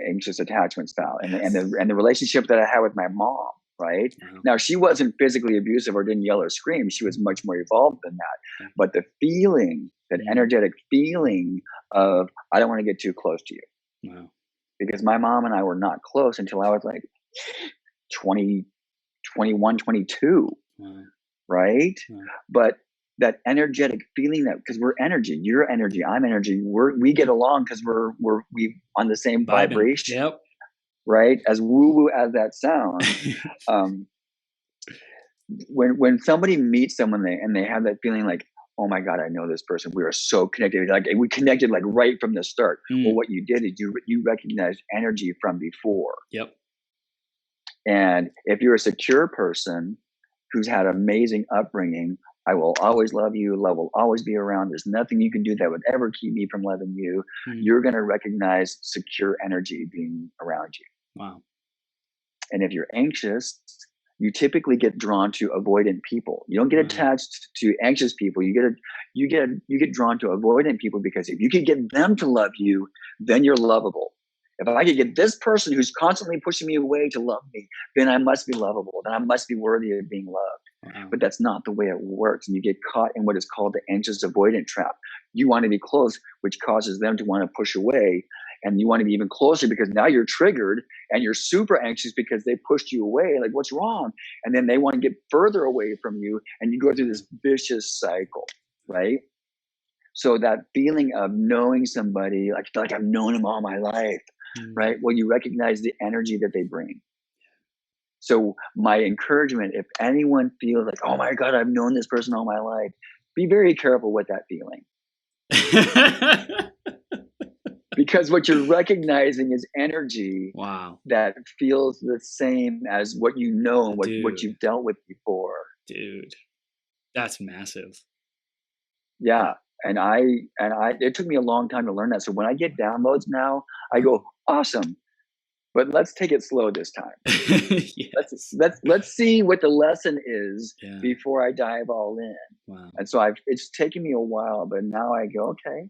anxious attachment style and the relationship that I had with my mom. Right. Now, she wasn't physically abusive or didn't yell or scream. She was much more evolved than that. But the feeling, that energetic feeling of, I don't want to get too close to you. Wow. Because my mom and I were not close until I was like 20, 21, 22. Right. But that energetic feeling that, because we're energy, you're energy, I'm energy. We get along because we on the same vibration. Yep. Right? As woo-woo as that sounds, when somebody meets someone and they have that feeling like, oh my God, I know this person. We are so connected. Like we connected like right from the start. Well, what you did is you recognized energy from before. Yep. And if you're a secure person who's had amazing upbringing, I will always love you. Love will always be around. There's nothing you can do that would ever keep me from loving you. You're going to recognize secure energy being around you. Wow. And if you're anxious, you typically get drawn to avoidant people. You don't get attached to anxious people. You get drawn to avoidant people because if you can get them to love you, then you're lovable. If I could get this person who's constantly pushing me away to love me, then I must be lovable. Then I must be worthy of being loved. But that's not the way it works. And you get caught in what is called the anxious avoidant trap. You want to be close, which causes them to want to push away. And you want to be even closer because now you're triggered and you're super anxious because they pushed you away. Like, what's wrong? And then they want to get further away from you. And you go through this vicious cycle, right? So that feeling of knowing somebody, like I've known them all my life, right? Well, you recognize the energy that they bring. So my encouragement, if anyone feels like, oh my God, I've known this person all my life, be very careful with that feeling. Because what you're recognizing is energy that feels the same as what you know and what you've dealt with before. Dude, that's massive. Yeah. And it took me a long time to learn that. So when I get downloads now, I go, awesome. But let's take it slow this time. Yes. Let's see what the lesson is before I dive all in. Wow. And so it's taken me a while, but now I go, okay.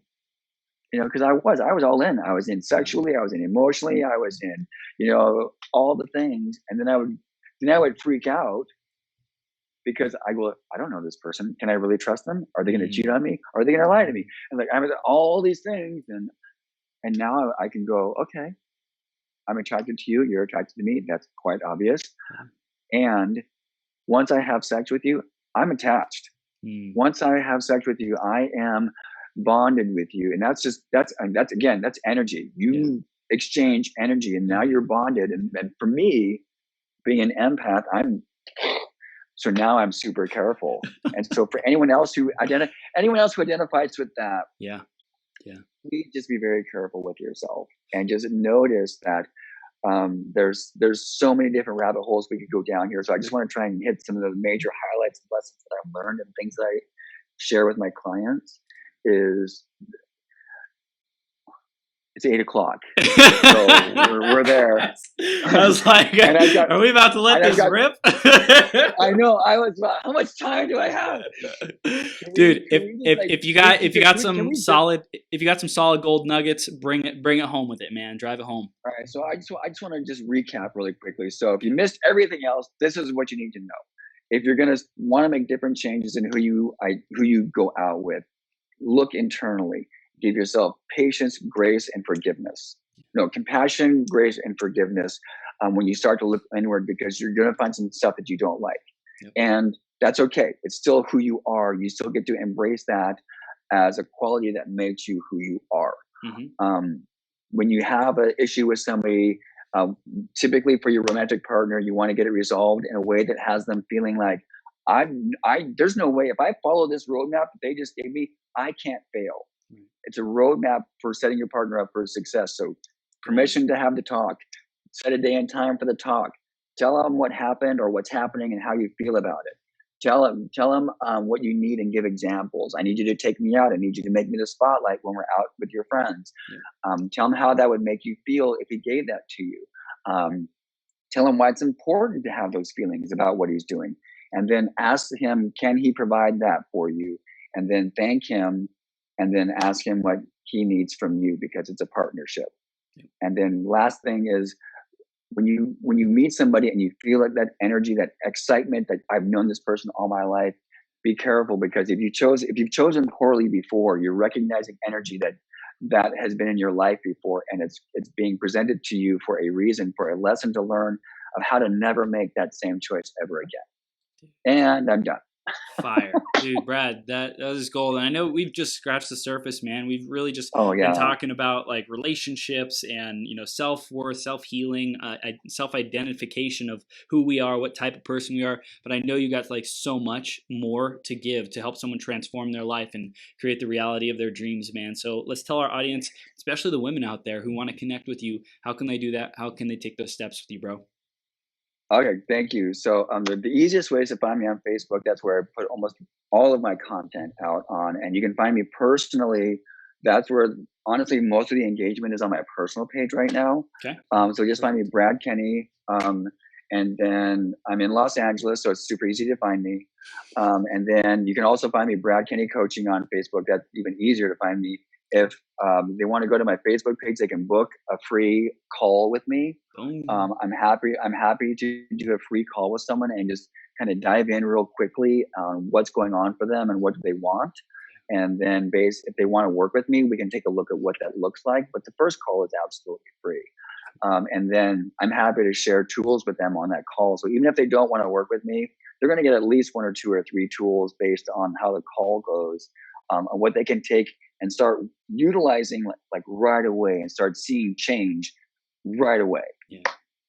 Because I was all in. I was in sexually, I was in emotionally, I was in, all the things. And then I would freak out because I go, I don't know this person. Can I really trust them? Are they going to cheat on me? Are they going to lie to me? And like, I'm all these things. And now I can go, okay, I'm attracted to you. You're attracted to me. That's quite obvious. And once I have sex with you, I'm attached. Once I have sex with you, I am bonded with you. And that's energy. You exchange energy and now you're bonded. And for me, being an empath, so now I'm super careful. And so for anyone else who identifies with that, please just be very careful with yourself and just notice that there's so many different rabbit holes we could go down here. So I just want to try and hit some of the major highlights and lessons that I've learned and things that I share with my clients. It's 8:00. So we're there. I was like, are we about to let this rip? I know. I was, how much time do I have? Dude, if you got some solid gold nuggets, bring it home with it, man. Drive it home. All right. So I just want to just recap really quickly. So if you missed everything else, this is what you need to know. If you're going to want to make different changes in who you go out with, look internally. Give yourself patience, grace, and forgiveness. no, compassion, grace, and forgiveness. When you start to look inward, because you're going to find some stuff that you don't like, Yep. and that's okay. It's still who you are. You still get to embrace that as a quality that makes you who you are. Mm-hmm. When you have an issue with somebody, um, typically for your romantic partner, you want to get it resolved in a way that has them feeling like, there's no way if I follow this roadmap that they just gave me, I can't fail. Right. It's a roadmap for setting your partner up for success. So, permission to have the talk, set a day and time for the talk, tell them what happened or what's happening and how you feel about it. Tell them what you need and give examples. I need you to take me out. I need you to make me the spotlight when we're out with your friends. Yeah. Tell them how that would make you feel if he gave that to you. Um, Tell him why it's important to have those feelings about what he's doing. And then ask him, can he provide that for you? And then thank him and then ask him what he needs from you, because it's a partnership. Yeah. And then last thing is, when you meet somebody and you feel like that energy, that excitement that I've known this person all my life, be careful, because if you've chosen poorly before, you're recognizing energy that has been in your life before, and it's being presented to you for a reason, for a lesson to learn of how to never make that same choice ever again. And I'm done. Fire. Dude, Brad, that was gold. And I know we've just scratched the surface, man. We've really just Oh been yeah. talking about like relationships and, self-worth, self-healing, self-identification of who we are, what type of person we are. But I know you got like so much more to give to help someone transform their life and create the reality of their dreams, man. So let's tell our audience, especially the women out there who want to connect with you, how can they do that? How can they take those steps with you, bro? Okay, thank you. So the easiest way is to find me on Facebook. That's where I put almost all of my content out on. And you can find me personally. That's where, honestly, most of the engagement is on my personal page right now. Okay. So just find me, Brad Kenny. And then I'm in Los Angeles, so it's super easy to find me. And then you can also find me, Brad Kenny Coaching, on Facebook. That's even easier to find me. If they want to go to my Facebook page, they can book a free call with me. Boom. I'm happy to do a free call with someone and just kind of dive in real quickly on what's going on for them and what do they want. And then if they want to work with me, we can take a look at what that looks like. But the first call is absolutely free. And then I'm happy to share tools with them on that call. So even if they don't want to work with me, they're going to get at least one or two or three tools based on how the call goes, and what they can take and start utilizing like right away and start seeing change right away. Yeah,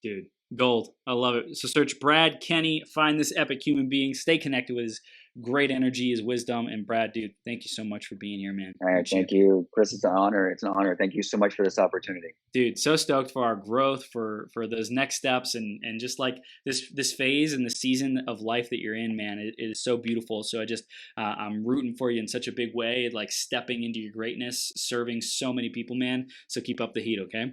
dude, gold. I love it. So search Brad Kenny, find this epic human being, stay connected with his great energy, his wisdom. And Brad, dude, thank you so much for being here, man. All right, thank you, Chris. It's an honor. It's an honor. Thank you so much for this opportunity. Dude, so stoked for our growth, for those next steps, and just like this phase and the season of life that you're in, man. It is so beautiful. So I'm rooting for you in such a big way, like stepping into your greatness, serving so many people, man. So keep up the heat, okay?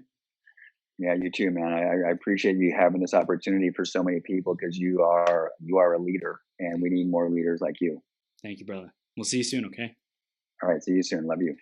Yeah, you too, man. I appreciate you having this opportunity for so many people, because you are a leader, and we need more leaders like you. Thank you, brother. We'll see you soon, okay? All right, see you soon. Love you.